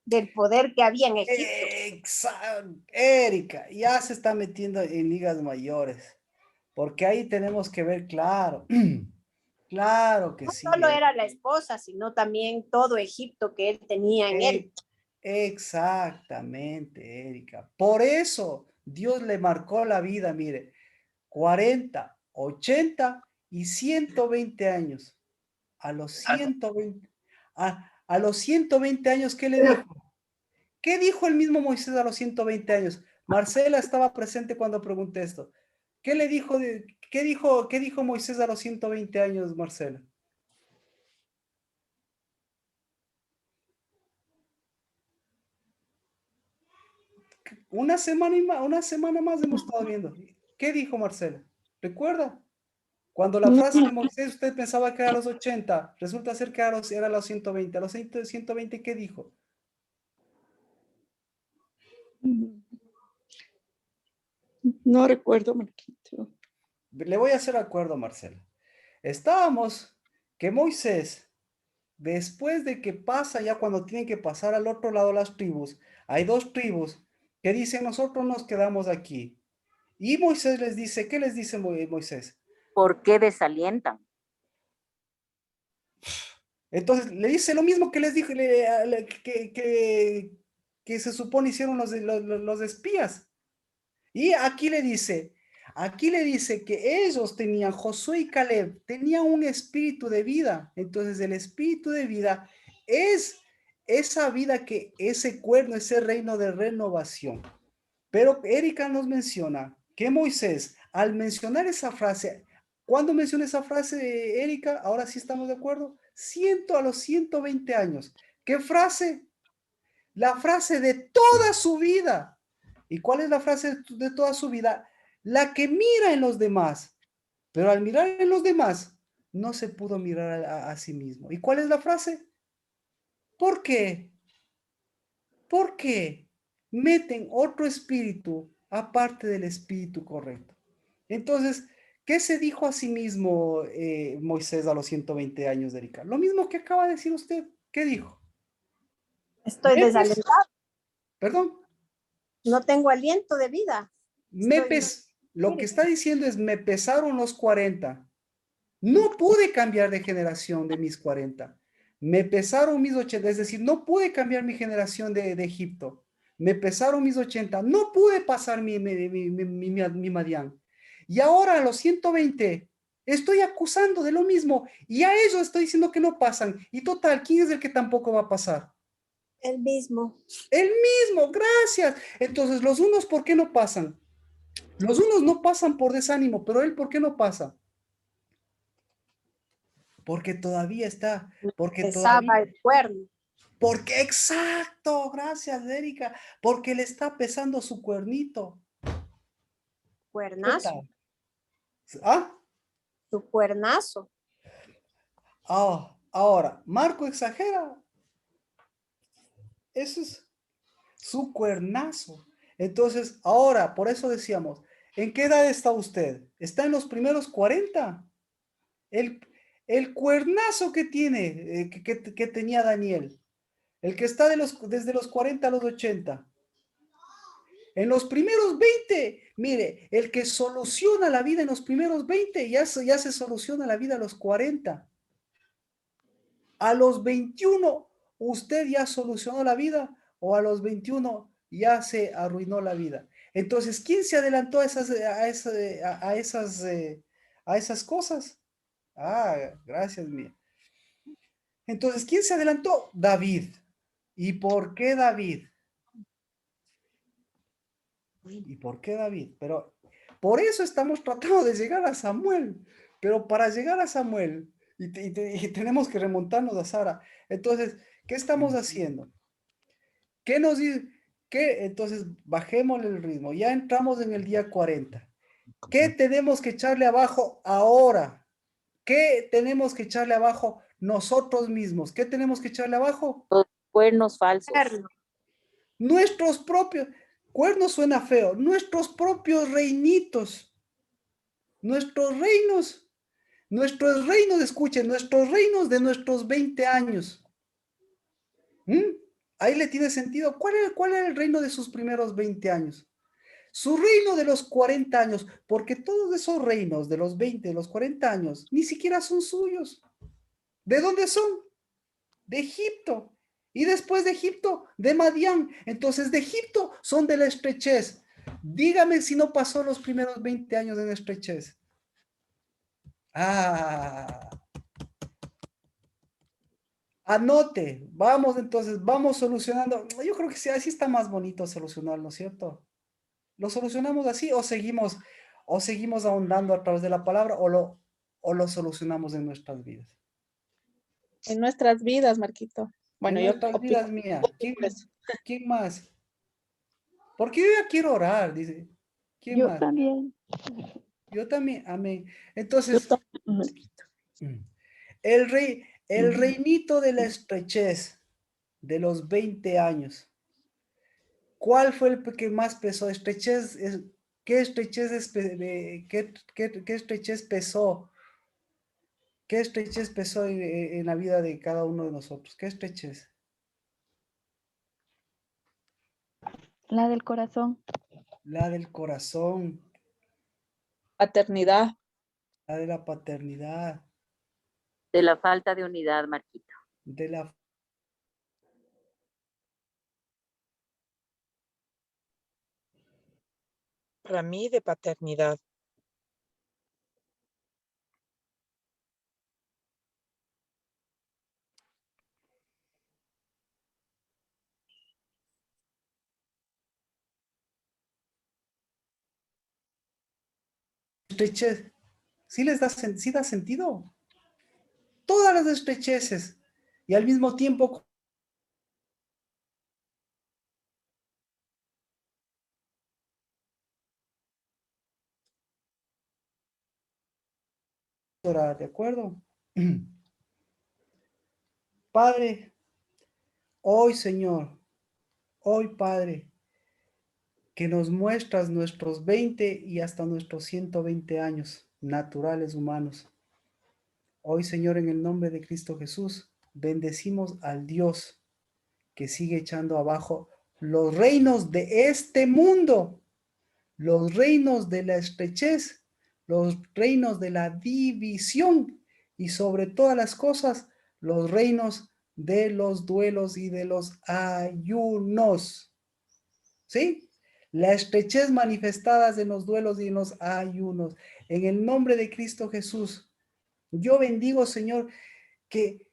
Del poder que había en Egipto. Exacto. Erika, ya se está metiendo en ligas mayores. Porque ahí tenemos que ver claro. Claro que No sí. solo era la esposa, sino también todo Egipto que él tenía en él. Exactamente, Erika. Por eso Dios le marcó la vida, mire, 40, 80 y 120 años. A los 120, a los 120 años, ¿qué le dijo? ¿Qué dijo el mismo Moisés a los 120 años? Marcela estaba presente cuando pregunté esto. ¿Qué le dijo, qué dijo Moisés a los 120 años, Marcela? Una semana más hemos estado viendo. ¿Qué dijo Marcela? ¿Recuerda? Cuando la frase de Moisés usted pensaba que era a los 80, resulta ser que era a los 120. A los 120, ¿qué dijo? No recuerdo, Marquito. Le voy a hacer acuerdo, Marcela. Estábamos que Moisés, después de que pasa ya cuando tienen que pasar al otro lado las tribus, hay dos tribus que dicen, nosotros nos quedamos aquí. Y Moisés les dice, ¿qué les dice Moisés? ¿Por qué desalientan? Entonces le dice lo mismo que les dije, que se supone hicieron los espías. Y aquí le dice que ellos Josué y Caleb, tenían un espíritu de vida. Entonces el espíritu de vida es esa vida que ese cuerno, ese reino de renovación. Pero Erika nos menciona que Moisés, al mencionar esa frase, ¿cuándo menciona esa frase, Erika? Ahora sí estamos de acuerdo. A los 120 años. ¿Qué frase? La frase de toda su vida. ¿Y cuál es la frase de toda su vida? La que mira en los demás. Pero al mirar en los demás, no se pudo mirar a sí mismo. ¿Y cuál es la frase? ¿Por qué? Porque meten otro espíritu aparte del espíritu correcto. Entonces, ¿qué se dijo a sí mismo Moisés a los 120 años, Erika? Lo mismo que acaba de decir usted. ¿Qué dijo? Estoy desalentada, Perdón, no tengo aliento de vida. lo que está diciendo es, me pesaron los 40. No pude cambiar de generación de mis 40. Me pesaron mis 80, es decir, no pude cambiar mi generación de Egipto. Me pesaron mis 80, no pude pasar mi Madián. Y ahora a los 120 estoy acusando de lo mismo y a ellos estoy diciendo que no pasan. Y total, ¿quién es el que tampoco va a pasar? El mismo. El mismo, gracias. Entonces, los unos, ¿por qué no pasan? Los unos no pasan por desánimo, pero él, ¿por qué no pasa? Porque todavía está, porque Pesaba todavía, el cuerno. porque exacto, gracias, Erika, porque le está pesando su cuernito. Cuernazo. ¿Ah? Su cuernazo. Ahora, Marco exagera. Eso es su cuernazo. Entonces, ahora, por eso decíamos, ¿en qué edad está usted? ¿Está en los primeros 40? El cuernazo que tiene, que tenía Daniel, el que está desde los 40 a los 80. En los primeros 20, mire, el que soluciona la vida en los primeros 20, ya se soluciona la vida a los 40. A los 21, usted ya solucionó la vida o a los 21 ya se arruinó la vida. Entonces, ¿quién se adelantó a esas cosas? Gracias, mía. Entonces, ¿quién se adelantó? David. ¿Y por qué David? ¿Y por qué David? Pero por eso estamos tratando de llegar a Samuel. Pero para llegar a Samuel, y tenemos que remontarnos a Sara. Entonces, ¿qué estamos haciendo? ¿Qué nos dice? Entonces, bajemos el ritmo. Ya entramos en el día 40. ¿Qué tenemos que echarle abajo ahora? ¿Qué tenemos que echarle abajo nosotros mismos? ¿Qué tenemos que echarle abajo? Los cuernos falsos. Cuerno. Nuestros propios, cuernos suena feo, nuestros propios reinitos, nuestros reinos, escuchen, nuestros reinos de nuestros 20 años. Ahí le tiene sentido. ¿Cuál era el reino de sus primeros 20 años? Su reino de los 40 años, porque todos esos reinos de los 20, de los 40 años, ni siquiera son suyos. ¿De dónde son? De Egipto. Y después de Egipto, de Madián. Entonces, de Egipto son de la estrechez. Dígame si no pasó los primeros 20 años en estrechez. Anote. Vamos entonces, vamos solucionando. Yo creo que sí, así está más bonito solucionarlo, ¿no es cierto? ¿Lo solucionamos así o seguimos ahondando a través de la palabra o lo solucionamos en nuestras vidas? En nuestras vidas, Marquito. Bueno, En yo nuestras opino vidas, mía. por eso. ¿Quién más? Porque yo ya quiero orar, dice. ¿Quién Yo más? también. Yo también, amén. Yo Entonces, también, Marquito. el reinito de la estrechez de los 20 años. ¿Cuál fue el que más pesó? ¿Qué estrechez qué estrechez pesó? ¿Qué estrechez pesó en la vida de cada uno de nosotros? ¿Qué estrechez? La del corazón. La del corazón, Paternidad. la de la paternidad, De la falta de unidad, Marquito. de la... Para mí, de paternidad. estrechez. ¿Sí les da, sí da sentido? Todas las estrecheces. Y al mismo tiempo ¿de acuerdo? Padre, hoy Señor, hoy Padre, que nos muestras nuestros 20 y hasta nuestros 120 años naturales humanos. Hoy Señor, en el nombre de Cristo Jesús, bendecimos al Dios que sigue echando abajo los reinos de este mundo, los reinos de la estrechez, los reinos de la división y sobre todas las cosas, los reinos de los duelos y de los ayunos. ¿Sí? La estrechez manifestadas en los duelos y en los ayunos. En el nombre de Cristo Jesús, yo bendigo, Señor, que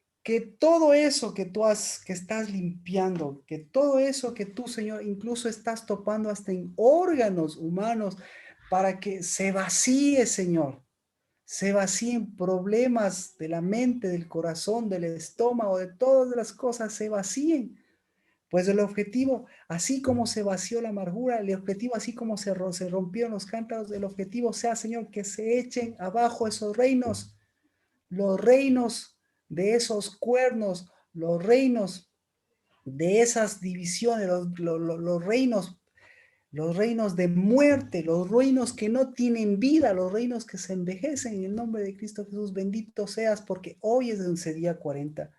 todo eso que que estás limpiando, que todo eso que tú, Señor, incluso estás topando hasta en órganos humanos para que se vacíe, Señor, se vacíen problemas de la mente, del corazón, del estómago, de todas las cosas, se vacíen. Pues el objetivo, así como se vació la amargura, el objetivo, así como se rompieron los cántaros, el objetivo sea, Señor, que se echen abajo esos reinos, los reinos de esos cuernos, los reinos de esas divisiones, los reinos de muerte, los reinos que no tienen vida, los reinos que se envejecen. En el nombre de Cristo Jesús, bendito seas, porque hoy es ese día 40,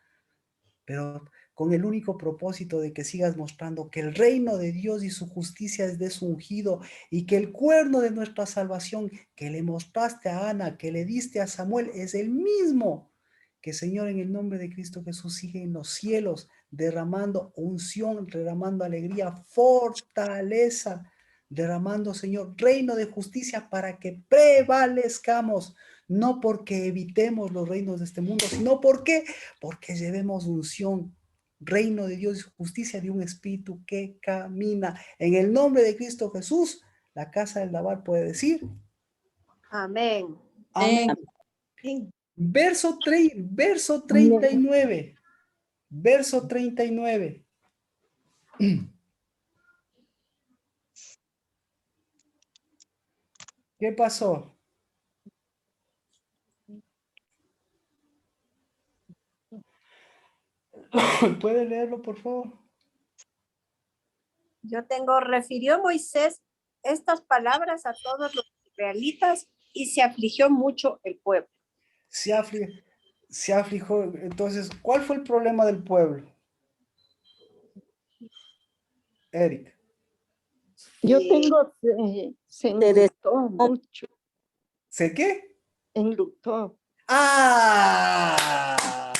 pero con el único propósito de que sigas mostrando que el reino de Dios y su justicia es de su ungido, y que el cuerno de nuestra salvación que le mostraste a Ana, que le diste a Samuel, es el mismo. Que, Señor, en el nombre de Cristo Jesús, sigue en los cielos derramando unción, derramando alegría, fortaleza, derramando, Señor, reino de justicia para que prevalezcamos, no porque evitemos los reinos de este mundo, sino porque llevemos unción, reino de Dios y justicia de un espíritu que camina. En el nombre de Cristo Jesús, la casa del Labar puede decir Amén. amén. Amén. Verso 39. Verso 39. ¿Qué pasó? ¿Puede leerlo, por favor? Yo tengo, refirió Moisés estas palabras a todos los israelitas y se afligió mucho el pueblo. Se afligió. Entonces, ¿cuál fue el problema del pueblo? Eric. Yo tengo, se enlutó mucho, ¿Se qué? enlutó. ¡Ah!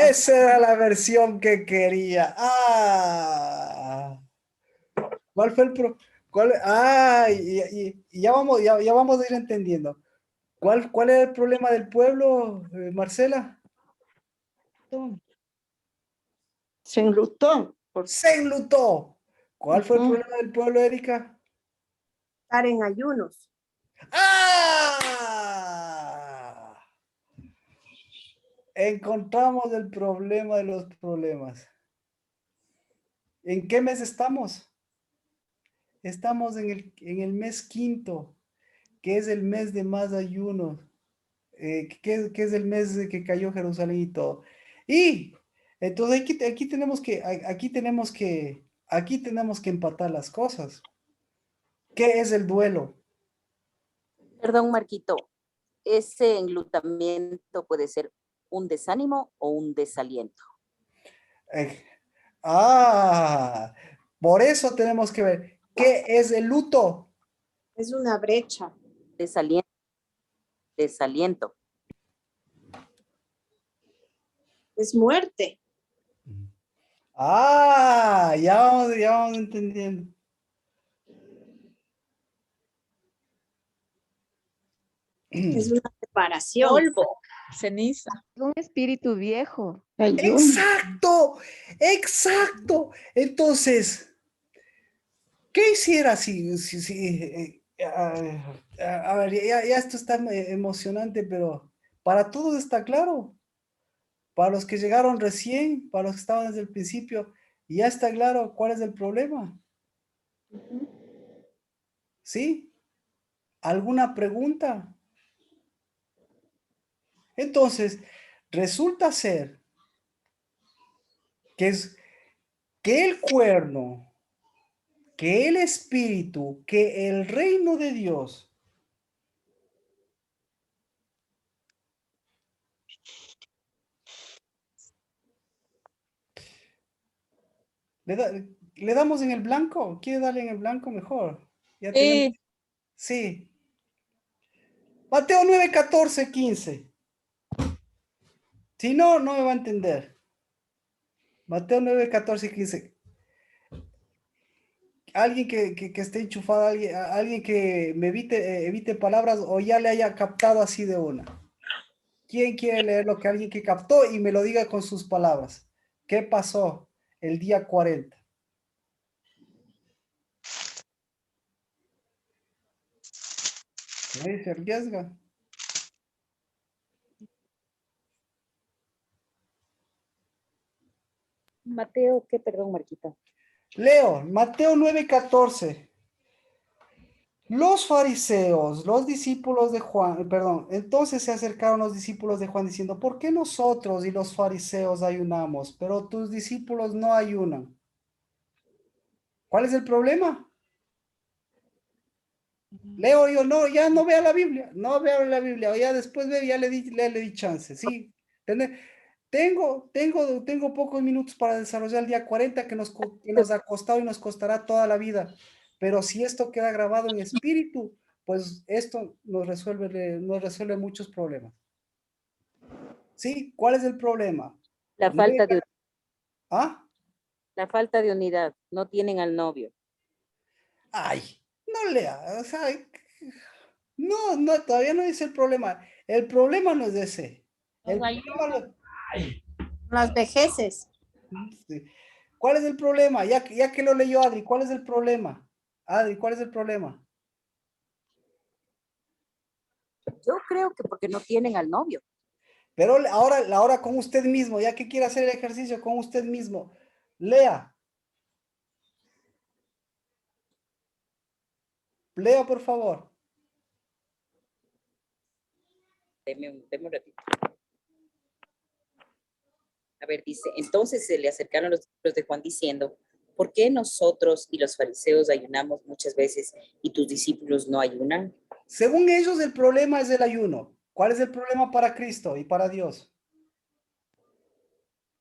Esa era la versión que quería. ¡Ah! ¿Cuál fue el y ya vamos a ir entendiendo. ¿Cuál era el problema del pueblo, Marcela? Se enlutó. Se enlutó. ¿Cuál fue el problema del pueblo, Erika? Estar en ayunos. ¡Ah! Encontramos el problema de los problemas. ¿En qué mes estamos? Estamos en el mes quinto, que es el mes de más ayunos, que es el mes de que cayó Jerusalén y todo. Y entonces aquí tenemos que empatar las cosas. ¿Qué es el duelo? Perdón, Marquito, ese enlutamiento puede ser un desánimo o un desaliento. Por eso tenemos que ver qué es el luto. Es una brecha. Desaliento. Es muerte. Ya vamos entendiendo. Es una separación. Polvo, ceniza. Un espíritu viejo. Exacto. Entonces, ¿qué hiciera si A ver, ya esto está emocionante, pero para todos está claro. Para los que llegaron recién, para los que estaban desde el principio, ya está claro cuál es el problema. ¿Sí? ¿Alguna pregunta? Entonces, resulta ser que el cuerno, que el espíritu, que el reino de Dios ¿le damos en el blanco? ¿Quiere darle en el blanco mejor? Ya tenemos. Sí, Sí. Mateo 9, 14, 15. Si no, no me va a entender. Mateo 9, 14, 15. Alguien que esté enchufado, alguien que me evite palabras o ya le haya captado así de una. ¿Quién quiere leer lo que alguien que captó y me lo diga con sus palabras? ¿Qué pasó el día 40? Nadie se arriesga. Mateo, ¿qué? Perdón, Marquita. Leo, Mateo 9, 14. Los fariseos, los discípulos de Juan, perdón, entonces se acercaron los discípulos de Juan diciendo, ¿por qué nosotros y los fariseos ayunamos, pero tus discípulos no ayunan? ¿Cuál es el problema? Leo yo, no, ya no vea la Biblia, no vea la Biblia, ya después veo, ya le di chance, sí. Tengo pocos minutos para desarrollar el día 40 que nos ha costado y nos costará toda la vida. Pero si esto queda grabado en espíritu, pues esto nos resuelve muchos problemas. ¿Sí? ¿Cuál es el problema? La ¿Ah? falta de unidad. No tienen al novio. Ay, no lea, o sea, no, todavía no es el problema. El problema no es ese. El problema Las vejeces. sí. ¿Cuál es el problema? Ya que lo leyó Adri, ¿cuál es el problema? Adri, ¿cuál es el problema? Yo creo que porque no tienen al novio. Pero ahora con usted mismo, ya que quiere hacer el ejercicio con usted mismo, lea. Lea, por favor. Deme un ratito. A ver, dice, entonces se le acercaron los discípulos de Juan diciendo, ¿por qué nosotros y los fariseos ayunamos muchas veces y tus discípulos no ayunan? Según ellos, el problema es el ayuno. ¿Cuál es el problema para Cristo y para Dios?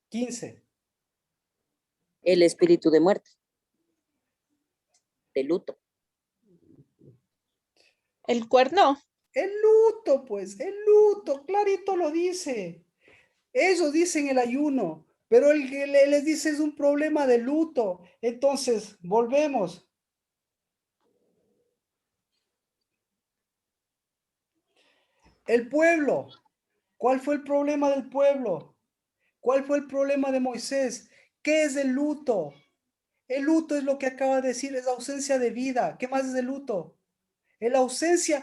15. El espíritu de muerte, de luto. el cuerno. El luto, pues, el luto, clarito lo dice. Ellos dicen el ayuno, pero el que les dice es un problema de luto. Entonces, volvemos. El pueblo. ¿Cuál fue el problema del pueblo? ¿Cuál fue el problema de Moisés? ¿Qué es el luto? El luto es lo que acaba de decir, es ausencia de vida. ¿Qué más es el luto? La ausencia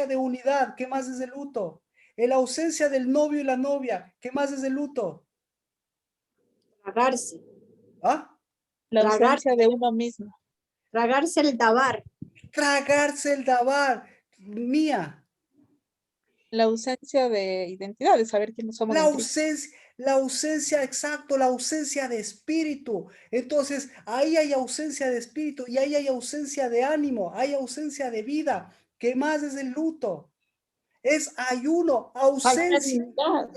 de unidad. ¿Qué más es el luto? La ausencia del novio y la novia. ¿Qué más es el luto? Tragarse. ¿Ah? La Tragar. ausencia de uno mismo. Tragarse el dabar. Tragarse el dabar. Mía. La ausencia de identidad, de saber quiénes somos en Cristo. Exacto, la ausencia de espíritu. Entonces, ahí hay ausencia de espíritu y ahí hay ausencia de ánimo, hay ausencia de vida. ¿Qué más es el luto? Es ayuno, Falta de unidad.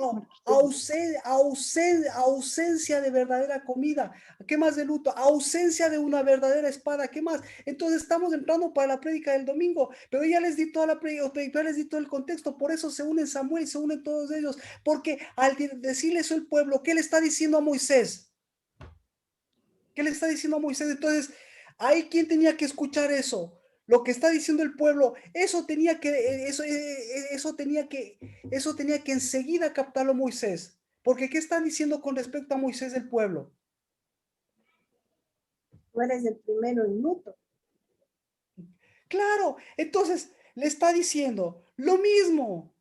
ausencia de verdadera comida. ¿Qué más de luto? Ausencia de una verdadera espada. ¿Qué más? Entonces estamos entrando para la prédica del domingo, pero ya les di toda la prédica, ya les di todo el contexto. Por eso se unen Samuel y se unen todos ellos, porque al decirle eso el pueblo, ¿qué le está diciendo a Moisés? ¿Qué le está diciendo a Moisés? Entonces, ¿hay quien tenía que escuchar eso? Lo que está diciendo el pueblo, eso tenía que enseguida captarlo Moisés. Porque ¿qué están diciendo con respecto a Moisés el pueblo? Tú eres el primero en luto. Claro, entonces le está diciendo lo mismo.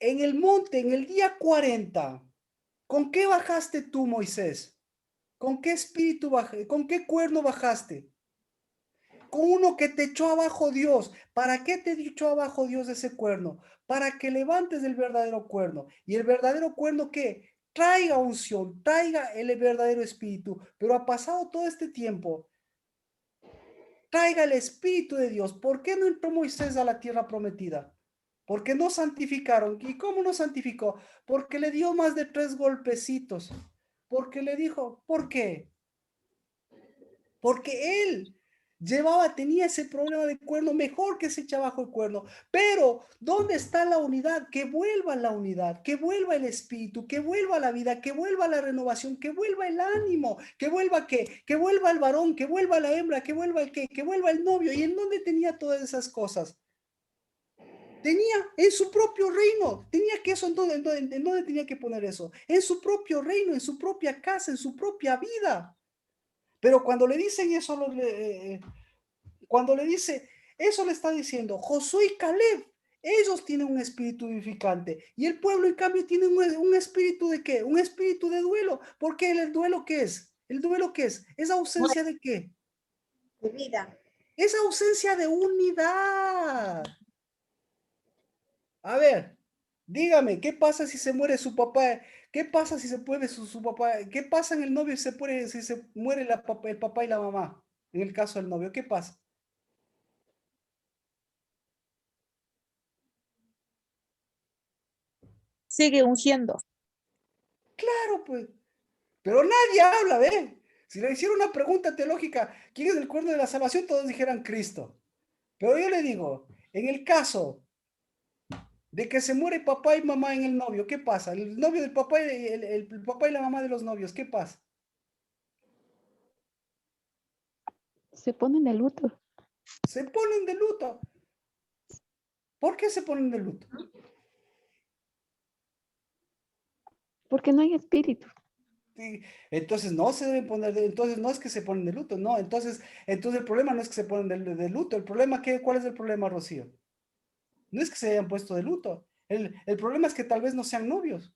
En el monte, en el día 40, ¿con qué bajaste tú, Moisés? ¿Con qué espíritu bajaste? ¿Con qué cuerno bajaste? Con uno que te echó abajo Dios. ¿Para qué te echó abajo Dios ese cuerno? Para que levantes el verdadero cuerno. ¿Y el verdadero cuerno qué? Traiga unción, traiga el verdadero espíritu. Pero ha pasado todo este tiempo. Traiga el espíritu de Dios. ¿Por qué no entró Moisés a la tierra prometida? Porque no santificaron. ¿Y cómo no santificó? Porque le dio más de 3 golpecitos. Porque le dijo, ¿por qué? Porque él tenía ese problema de cuerno, mejor que se echa abajo el cuerno. Pero, ¿dónde está la unidad? Que vuelva la unidad, que vuelva el espíritu, que vuelva la vida, que vuelva la renovación, que vuelva el ánimo, que vuelva qué, que vuelva el varón, que vuelva la hembra, que vuelva el qué, que vuelva el novio. ¿Y en dónde tenía todas esas cosas? Tenía en su propio reino, tenía que eso, ¿en dónde tenía que poner eso? En su propio reino, en su propia casa, en su propia vida. Pero cuando le dicen eso, cuando le dice, eso le está diciendo, Josué y Caleb, ellos tienen un espíritu vivificante. Y el pueblo, en cambio, tiene un espíritu de qué? Un espíritu de duelo. ¿Por qué el duelo qué es? ¿El duelo qué es? ¿Es ausencia de qué? De vida. Es ausencia de unidad. A ver, dígame, ¿qué pasa si se muere su papá? ¿Qué pasa si se muere su papá? ¿Qué pasa en el novio si se muere el papá y la mamá? En el caso del novio, ¿qué pasa? Sigue ungiendo. Claro, pues. Pero nadie habla, ¿ve? Si le hiciera una pregunta teológica, ¿quién es el cuerno de la salvación? Todos dijeran Cristo. Pero yo le digo, en el caso de que se muere papá y mamá en el novio, ¿qué pasa? El novio del papá y el papá y la mamá de los novios, ¿qué pasa? Se ponen de luto. Se ponen de luto. ¿Por qué se ponen de luto? Porque no hay espíritu. Sí, entonces no se deben poner entonces no es que se ponen de luto, no, entonces el problema no es que se ponen de luto, el problema ¿cuál es el problema, Rocío? No es que se hayan puesto de luto, el problema es que tal vez no sean novios.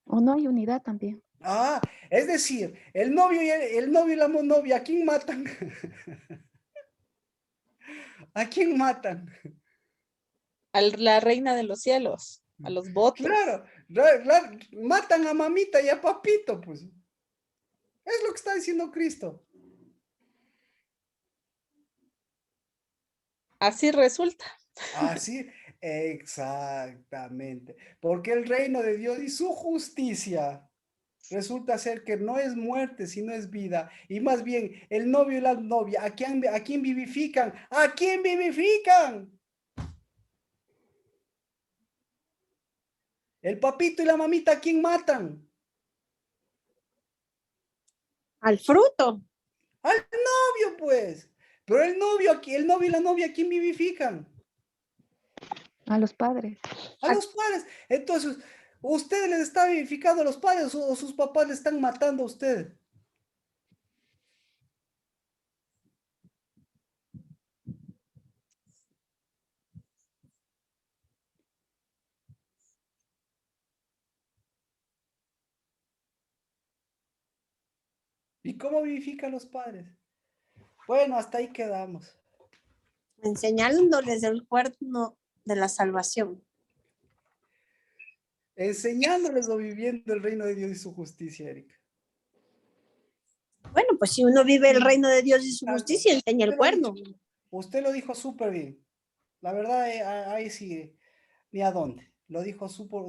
O no hay unidad también. Ah, es decir, el novio y la novia, ¿a quién matan? ¿A quién matan? A la reina de los cielos, a los votos. Claro, matan a mamita y a papito, pues. Es lo que está diciendo Cristo. Así resulta. Así, exactamente. Porque el reino de Dios y su justicia resulta ser que no es muerte, sino es vida. Y más bien, el novio y la novia, ¿a quién vivifican? ¿A quién vivifican? El papito y la mamita, ¿a quién matan? Al fruto. Al novio, pues. Pero el novio y la novia, ¿a quién vivifican? A los padres. A los padres. Entonces, ¿usted les está vivificando a los padres o sus papás le están matando a usted? ¿Y cómo vivifican los padres? Bueno, hasta ahí quedamos. Enseñándoles el cuerno de la salvación. Enseñándoles o viviendo el reino de Dios y su justicia, Erika. Bueno, pues si uno vive el reino de Dios y su justicia, enseña el cuerno. Usted lo dijo súper bien. La verdad, ahí sí, ni a dónde. Lo dijo súper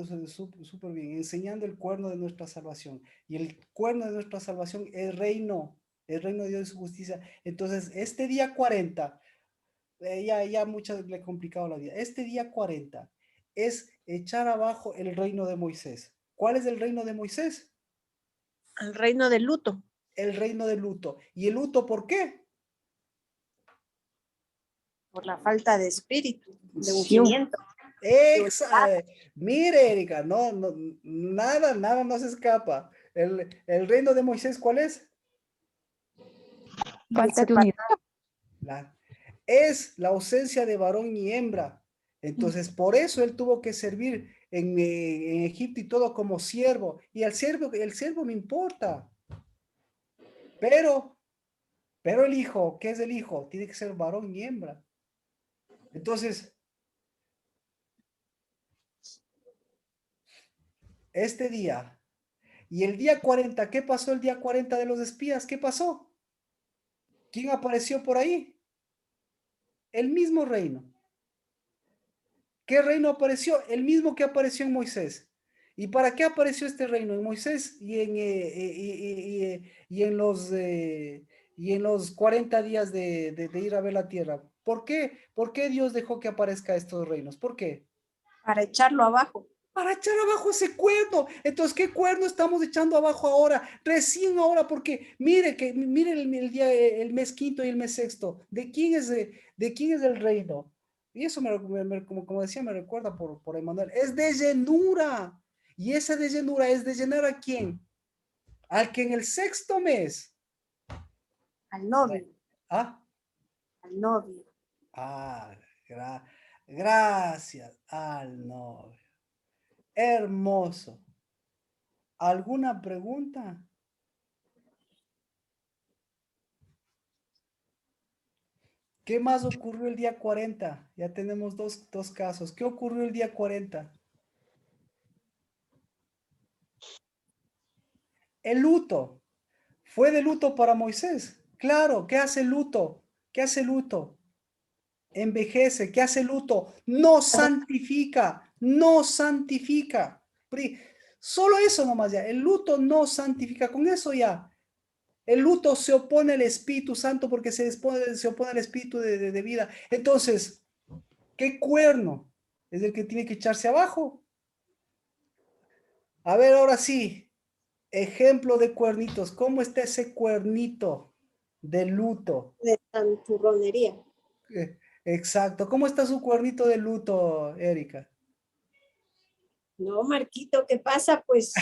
bien, enseñando el cuerno de nuestra salvación. Y el cuerno de nuestra salvación es el reino de Dios y su justicia. Entonces, este día 40, ya muchas le he complicado la vida. Este día 40 es echar abajo el reino de Moisés. ¿Cuál es el reino de Moisés? El reino del luto. El reino del luto. ¿Y el luto por qué? Por la falta de espíritu, de Sí. ungimiento. Mire, Erika, nada nos escapa. El reino de Moisés, ¿cuál es? Falta de unidad. Es la ausencia de varón y hembra. Entonces, por eso él tuvo que servir en Egipto y todo como siervo. Y el siervo me importa. Pero el hijo, ¿qué es el hijo? Tiene que ser varón y hembra. Entonces, este día, y el día 40, ¿qué pasó el día 40 de los espías? ¿Qué pasó? ¿Quién apareció por ahí? El mismo reino. ¿Qué reino apareció? El mismo que apareció en Moisés. ¿Y para qué apareció este reino? En Moisés y en los 40 días de ir a ver la tierra. ¿Por qué? ¿Por qué Dios dejó que aparezca estos reinos? ¿Por qué? Para echarlo abajo. Para echar abajo ese cuerno. Entonces, ¿qué cuerno estamos echando abajo ahora? Recién ahora, porque mire el día, el mes quinto y el mes sexto. ¿De quién es el reino? Y eso como decía, me recuerda por Emmanuel. Es de llenura. Y esa de llenura es de llenar ¿a quién? Al que en el sexto mes. Al novio. ¿Ah? Al novio. Ah, gracias al novio. Hermoso. ¿Alguna pregunta? ¿Qué más ocurrió el día 40? Ya tenemos dos casos. ¿Qué ocurrió el día 40? El luto. ¿Fue de luto para Moisés? Claro, ¿qué hace el luto? ¿Qué hace el luto? Envejece. ¿Qué hace el luto? No santifica. No santifica. Solo eso nomás ya. El luto no santifica. Con eso ya. El luto se opone al Espíritu Santo porque se opone al Espíritu de vida. Entonces, ¿qué cuerno es el que tiene que echarse abajo? A ver, ahora sí, ejemplo de cuernitos. ¿Cómo está ese cuernito de luto? De santurronería. Exacto. ¿Cómo está su cuernito de luto, Erika? No, Marquito, ¿qué pasa? Pues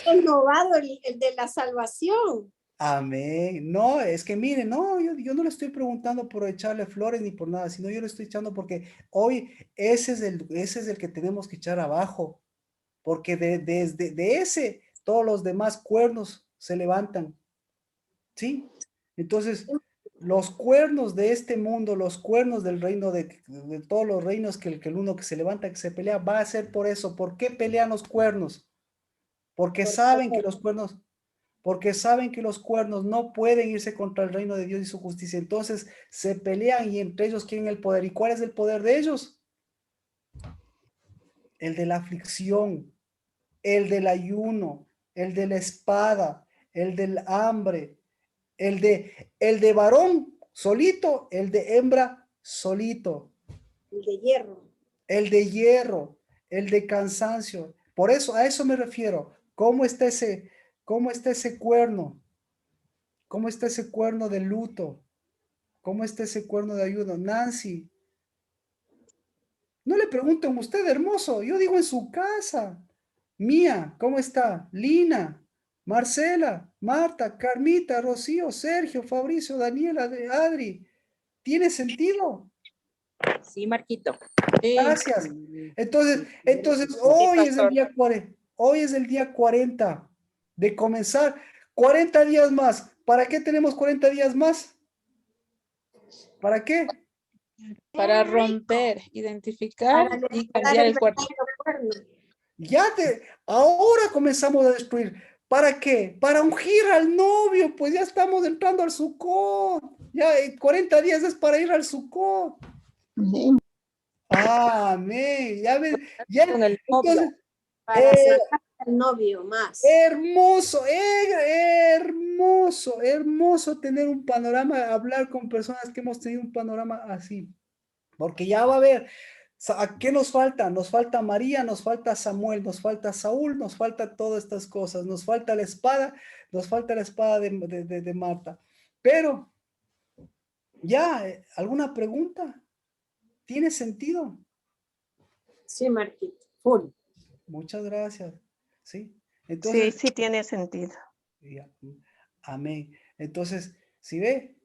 renovado el de la salvación. Amén. No, es que miren, no, yo no le estoy preguntando por echarle flores ni por nada, sino yo le estoy echando porque hoy ese es el que tenemos que echar abajo, porque desde de ese todos los demás cuernos se levantan, ¿sí? Entonces, los cuernos de este mundo, los cuernos del reino de todos los reinos que el uno que se levanta, que se pelea, va a ser por eso. ¿Por qué pelean los cuernos? Porque saben que los cuernos no pueden irse contra el reino de Dios y su justicia. Entonces se pelean y entre ellos quieren el poder. ¿Y cuál es el poder de ellos? El de la aflicción, el del ayuno, el de la espada, el del hambre, el de varón solito, el de hembra solito. El de hierro. El de hierro, el de cansancio. Por eso, a eso me refiero. ¿Cómo está ese cuerno? ¿Cómo está ese cuerno de luto? ¿Cómo está ese cuerno de ayuno? Nancy, no le pregunten a usted, hermoso. Yo digo en su casa. Mía, ¿cómo está? Lina, Marcela, Marta, Carmita, Rocío, Sergio, Fabricio, Daniela, Adri. ¿Tiene sentido? Sí, Marquito. Gracias. Entonces Sí, hoy es el pastor. día 40. Hoy es el día 40 de comenzar 40 días más. ¿Para qué tenemos 40 días más? ¿Para qué? Para romper, identificar Para y levantar cambiar el el cuerpo. verdadero cuerno. Ahora comenzamos a destruir. ¿Para qué? Para ungir al novio, pues ya estamos entrando al Sucot. Ya 40 días es para ir al Sucot. Amén. Amén. Ya ves, ya. Con el novio. Entonces, Para sacar al novio más. hermoso, hermoso, hermoso tener un panorama, hablar con personas que hemos tenido un panorama así. Porque ya va a haber, ¿a qué nos falta? Nos falta María, nos falta Samuel, nos falta Saúl, nos falta todas estas cosas, nos falta la espada, de Marta. Pero, ya, ¿alguna pregunta? ¿Tiene sentido? Sí, Marquito. Full. Muchas gracias. ¿Sí? Sí, sí tiene sentido. Ya, amén. Entonces, si ve,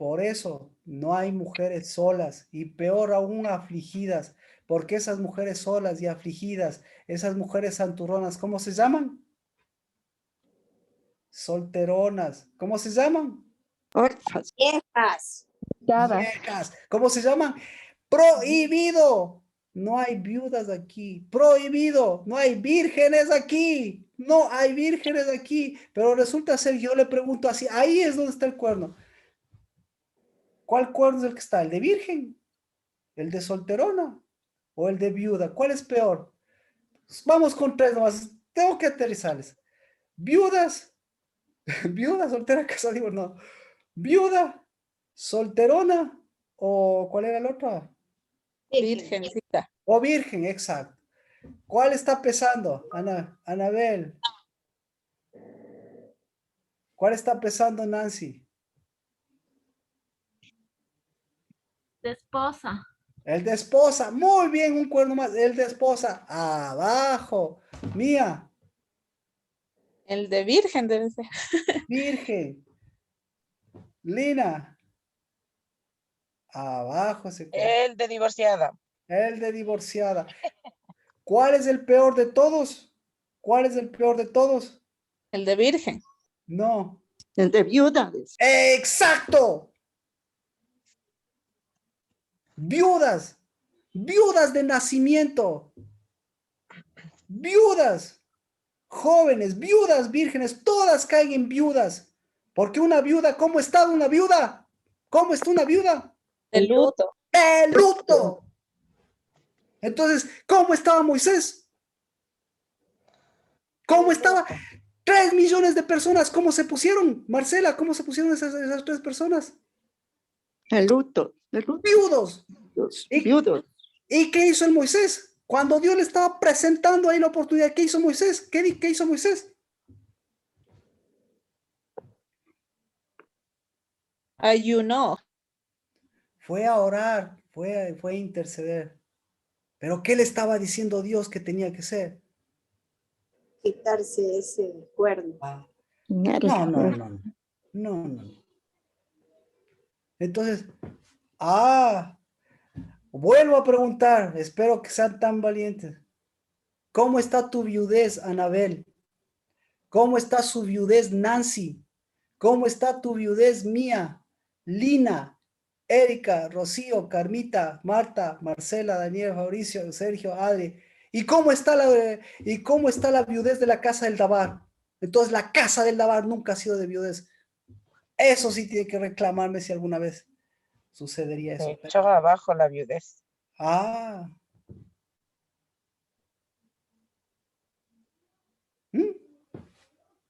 Por eso no hay mujeres solas y peor aún afligidas, porque esas mujeres solas y afligidas, esas mujeres santurronas, ¿cómo se llaman? Solteronas. ¿Cómo se llaman? Orfas. Viejas. Viejas. ¿Cómo se llaman? Prohibido. No hay viudas aquí. Prohibido. No hay vírgenes aquí. No hay vírgenes aquí. Pero resulta ser, yo le pregunto así, ahí es donde está el cuerno. ¿Cuál cuerno es el que está? ¿El de virgen? ¿El de solterona? ¿O el de viuda? ¿Cuál es peor? Vamos con tres nomás. Tengo que aterrizarles. Viudas. Viuda, soltera, casada, digo, no. Viuda, solterona, o ¿cuál era el otro? Virgencita. O virgen, exacto. ¿Cuál está pesando, Anabel? ¿Cuál está pesando, Nancy? De esposa. El de esposa. Muy bien, un cuerno más. El de esposa. Abajo. Mía, El de virgen debe ser. virgen. Lina. Abajo ese cuerno. El de divorciada. El de divorciada. ¿Cuál es el peor de todos? ¿Cuál es el peor de todos? El de virgen. No. El de viudas. ¡Exacto! Viudas. Viudas de nacimiento. Viudas. Jóvenes, viudas, vírgenes, todas caen en viudas. Porque una viuda, ¿cómo está una viuda? ¿Cómo está una viuda? De luto. ¡De luto! Entonces, ¿cómo estaba Moisés? ¿Cómo estaba? 3 millones de personas, ¿cómo se pusieron? Marcela, ¿cómo se pusieron esas 3 personas? El luto. El luto. Viudos. Viudos. ¿Y qué hizo el Moisés? Cuando Dios le estaba presentando ahí la oportunidad, ¿qué hizo Moisés? ¿Qué hizo Moisés? Ayunó. Fue a orar, fue a interceder. ¿Pero qué le estaba diciendo Dios que tenía que ser? Quitarse ese cuerno. No. Entonces, vuelvo a preguntar, espero que sean tan valientes. ¿Cómo está tu viudez, Anabel? ¿Cómo está su viudez, Nancy? ¿Cómo está tu viudez, Mía, Lina, Erika, Rocío, Carmita, Marta, Marcela, Daniel, Fabricio, Sergio, Adri? ¿Y cómo está la viudez de la casa del Dabar? Entonces, la casa del Dabar nunca ha sido de viudez. Eso sí tiene que reclamarme si alguna vez sucedería eso. Se echó abajo la viudez.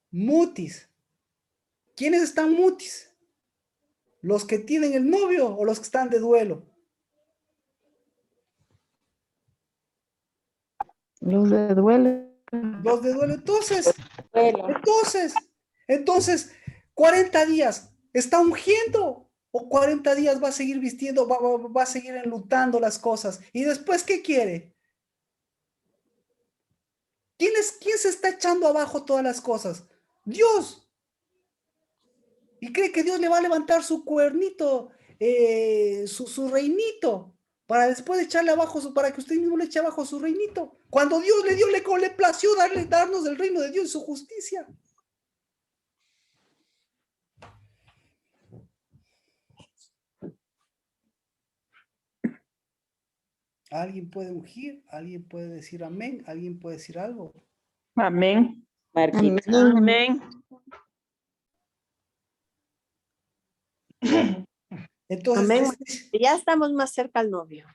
Mutis. ¿Quiénes están mutis? ¿Los que tienen el novio o los que están de duelo? Los de duelo. Los de duelo. Entonces, 40 días, ¿está ungiendo? ¿O 40 días va a seguir vistiendo, va a seguir enlutando las cosas? ¿Y después qué quiere? ¿Quién se está echando abajo todas las cosas? Dios. Y cree que Dios le va a levantar su cuernito, su reinito, para después echarle abajo, para que usted mismo le eche abajo su reinito. Cuando Dios le plació darnos el reino de Dios y su justicia. ¿Alguien puede ungir? ¿Alguien puede decir amén? ¿Alguien puede decir algo? Amén. Marquita. Amén. Entonces, Amén. Ya estamos más cerca al novio.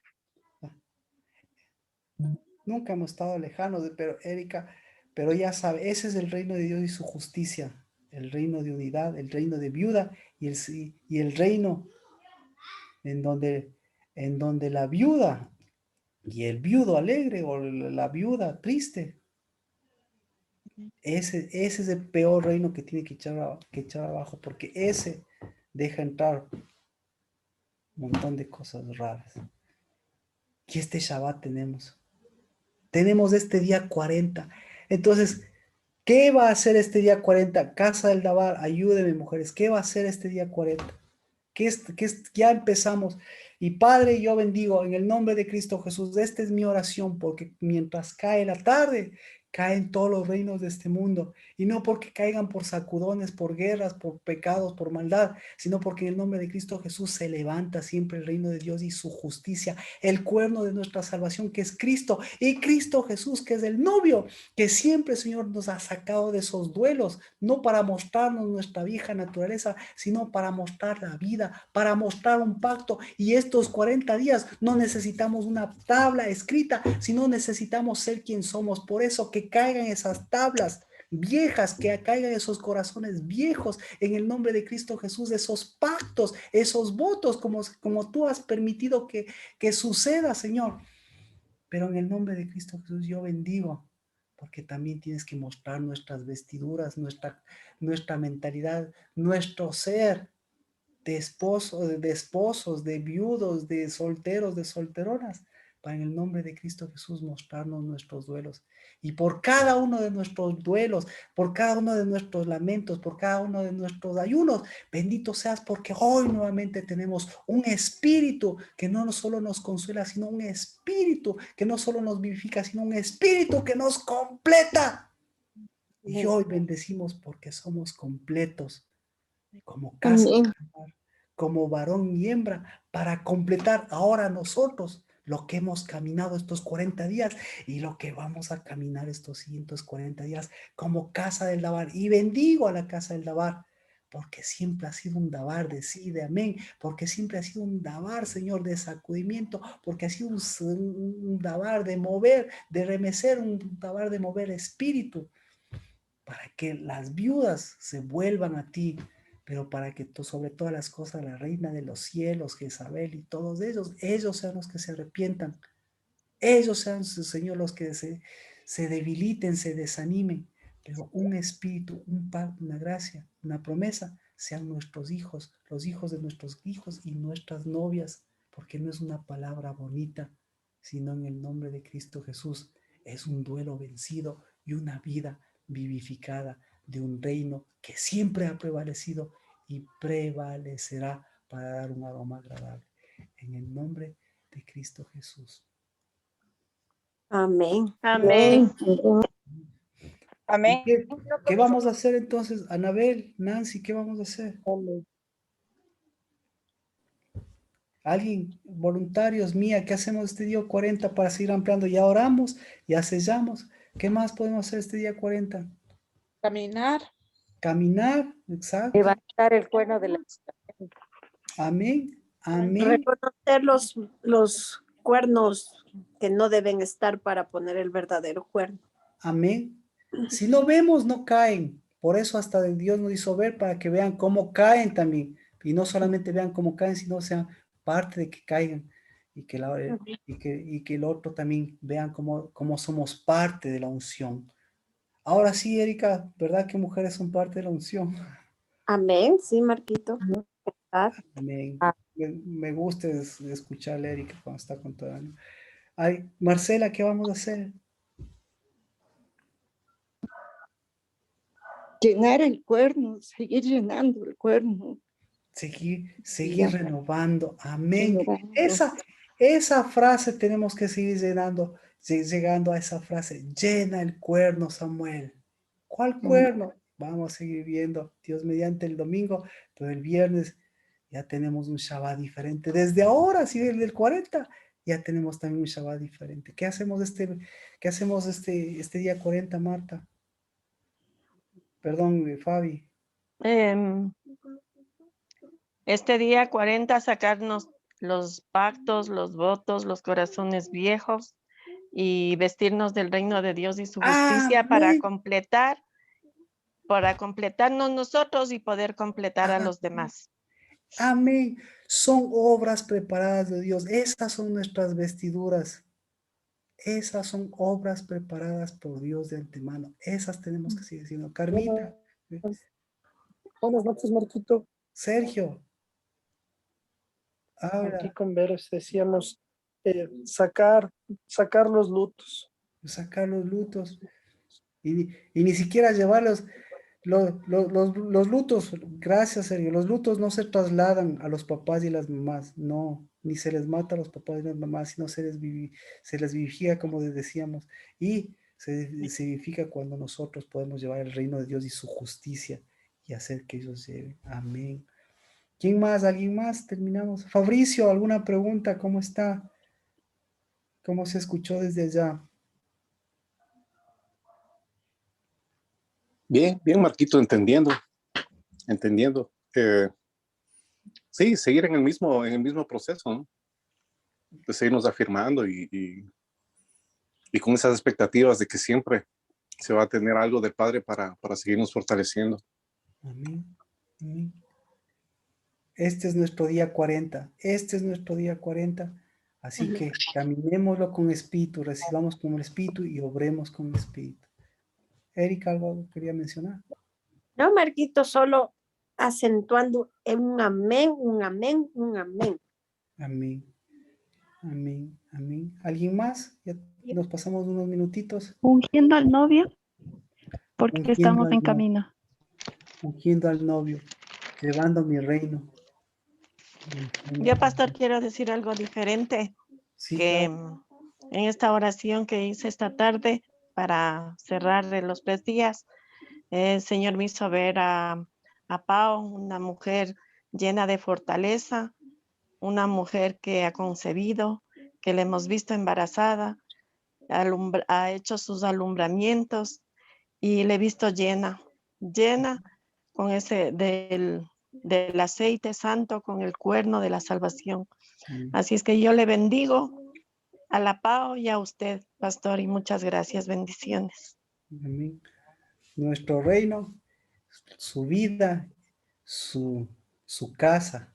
Nunca hemos estado lejanos, pero Erika, pero ya sabe, ese es el reino de Dios y su justicia, el reino de unidad, el reino de viuda y el reino en donde la viuda y el viudo alegre o la viuda triste, ese es el peor reino que tiene que echar abajo, porque ese deja entrar un montón de cosas raras. Y este Shabbat tenemos este día 40. Entonces, ¿qué va a hacer este día 40? Casa del Dabar, ayúdeme, mujeres. ¿Qué va a hacer este día 40? ya empezamos. Y Padre, yo bendigo en el nombre de Cristo Jesús. Esta es mi oración, porque mientras cae la tarde, caen todos los reinos de este mundo. Y no porque caigan por sacudones, por guerras, por pecados, por maldad, sino porque en el nombre de Cristo Jesús se levanta siempre el reino de Dios y su justicia, el cuerno de nuestra salvación, que es Cristo, y Cristo Jesús, que es el novio, que siempre, Señor, nos ha sacado de esos duelos, no para mostrarnos nuestra vieja naturaleza, sino para mostrar la vida, para mostrar un pacto. Y estos 40 días no necesitamos una tabla escrita, sino necesitamos ser quien somos. Por eso que caigan esas tablas viejas, que caigan esos corazones viejos en el nombre de Cristo Jesús, esos pactos, esos votos, como tú has permitido que suceda, Señor. Pero en el nombre de Cristo Jesús yo bendigo, porque también tienes que mostrar nuestras vestiduras, nuestra mentalidad, nuestro ser de esposos, de viudos, de solteros, de solteronas, para en el nombre de Cristo Jesús mostrarnos nuestros duelos. Y por cada uno de nuestros duelos, por cada uno de nuestros lamentos, por cada uno de nuestros ayunos, bendito seas, porque hoy nuevamente tenemos un espíritu que no solo nos consuela, sino un espíritu que no solo nos vivifica, sino un espíritu que nos completa. Y hoy bendecimos porque somos completos, como casa, como varón y hembra, para completar ahora nosotros lo que hemos caminado estos 40 días y lo que vamos a caminar estos siguientes 40 días como casa del Dabar. Y bendigo a la casa del Dabar, porque siempre ha sido un Dabar de sí, de amén, porque siempre ha sido un Dabar, Señor, de sacudimiento, porque ha sido un Dabar de mover, de remecer, un Dabar de mover espíritu, para que las viudas se vuelvan a ti, pero para que tú, sobre todas las cosas, la reina de los cielos, Jezabel y todos ellos sean los que se arrepientan, ellos sean, Señor, los que se debiliten, se desanimen, pero un espíritu, un pacto, una gracia, una promesa, sean nuestros hijos, los hijos de nuestros hijos y nuestras novias, porque no es una palabra bonita, sino en el nombre de Cristo Jesús, es un duelo vencido y una vida vivificada de un reino que siempre ha prevalecido y prevalecerá para dar un aroma agradable. En el nombre de Cristo Jesús. Amén. Amén. Amén. ¿Qué vamos a hacer entonces? Anabel, Nancy, ¿qué vamos a hacer? Alguien, voluntarios, Mía, ¿qué hacemos este día 40 para seguir ampliando? Ya oramos, ya sellamos. ¿Qué más podemos hacer este día 40? Caminar. Caminar, exacto. Levantar el cuerno de la Amén, amén, Reconocer los cuernos que no deben estar para poner el verdadero cuerno. amén. Si no vemos, no caen. Por eso hasta Dios nos hizo ver, para que vean cómo caen también. Y no solamente vean cómo caen, sino sean parte de que caigan. Y que el otro también vean cómo somos parte de la unción. Ahora sí, Erika, ¿verdad que mujeres son parte de la unción? Amén, sí, Marquito. Amén. Me gusta escuchar a Erika cuando está con todo. Ay, Marcela, ¿qué vamos a hacer? Llenar el cuerno, seguir llenando el cuerno. Seguir renovando. Amén. Renovando. Esa frase tenemos que seguir llegando a esa frase. Llena el cuerno, Samuel. ¿Cuál cuerno? Vamos a seguir viendo, Dios mediante, el domingo, pero el viernes ya tenemos un Shabbat diferente. Desde ahora, sí, desde el 40, ya tenemos también un Shabbat diferente. ¿Qué hacemos este día 40, Marta? Perdón, Fabi. Este día 40 sacarnos los pactos, los votos, los corazones viejos y vestirnos del reino de Dios y su justicia para completarnos nosotros y poder completar a los demás. Amén. Son obras preparadas de Dios. Esas son nuestras vestiduras. Esas son obras preparadas por Dios de antemano. Esas tenemos que seguir diciendo. Carmita. Buenas noches, Marquito. Sergio. Ahora. Aquí con Veros decíamos sacar los lutos. Sacar los lutos. Y ni siquiera llevarlos Los lutos, gracias Sergio, los lutos no se trasladan a los papás y las mamás, no, ni se les mata a los papás y las mamás, sino se les vivifica, como les decíamos, y se vivifica cuando nosotros podemos llevar el reino de Dios y su justicia y hacer que ellos lleven. Amén. ¿Quién más? ¿Alguien más? Terminamos. Fabricio, ¿alguna pregunta? ¿Cómo está? ¿Cómo se escuchó desde allá? Bien, bien, Marquito, entendiendo. Sí, seguir en el mismo proceso, ¿no? De seguirnos afirmando y con esas expectativas de que siempre se va a tener algo del Padre para seguirnos fortaleciendo. Amén. Amén. Este es nuestro día 40. Este es nuestro día 40. Así que caminémoslo con espíritu, recibamos con el espíritu y obremos con el espíritu. Erika, ¿algo quería mencionar? No, Marquito, solo acentuando en un amén, un amén, un amén. Amén. Amén. Amén. ¿Alguien más? Ya nos pasamos unos minutitos. Ungiendo al novio, porque Ungiendo estamos al en novio. camino. Ungiendo al novio, llevando mi reino. Yo, pastor, quiero decir algo diferente. Sí, que claro. En esta oración que hice esta tarde para cerrar los 3 días, el Señor me hizo ver a Pau, una mujer llena de fortaleza, una mujer que ha concebido, que le hemos visto embarazada, ha hecho sus alumbramientos y le he visto llena con ese del aceite santo, con el cuerno de la salvación. Así es que yo le bendigo a la Pau y a usted, pastor, y muchas gracias, bendiciones. Amén. Nuestro reino, su vida, su casa,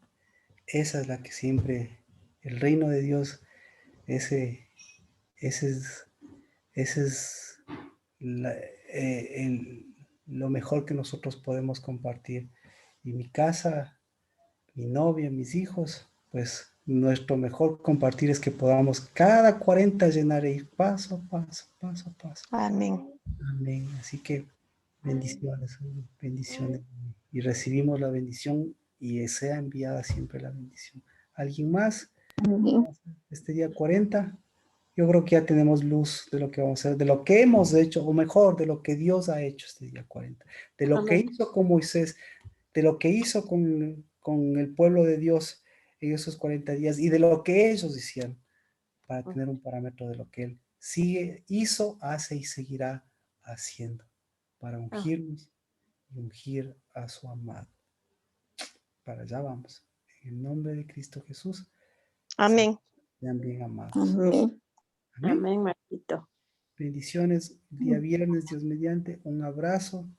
esa es la que siempre, el reino de Dios, ese es lo mejor que nosotros podemos compartir. Y mi casa, mi novia, mis hijos, pues nuestro mejor compartir es que podamos cada 40 llenar e ir paso a paso, paso a paso. Amén. Amén. Así que bendiciones, bendiciones. Y recibimos la bendición y sea enviada siempre la bendición. ¿Alguien más? Este día 40. Yo creo que ya tenemos luz de lo que vamos a hacer, de lo que hemos hecho, o mejor, de lo que Dios ha hecho este día 40. De lo que hizo con Moisés, de lo que hizo con el pueblo de Dios en esos 40 días y de lo que ellos hicieron para tener un parámetro de lo que Él hizo, hace y seguirá haciendo para ungirnos y ungir a su amado. Para allá vamos. En el nombre de Cristo Jesús. Amén. Sean bien amados. Amén. Amén. Amén, Marquito. Bendiciones. Día viernes, Dios mediante. Un abrazo.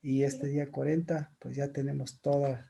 Y este día 40, pues ya tenemos toda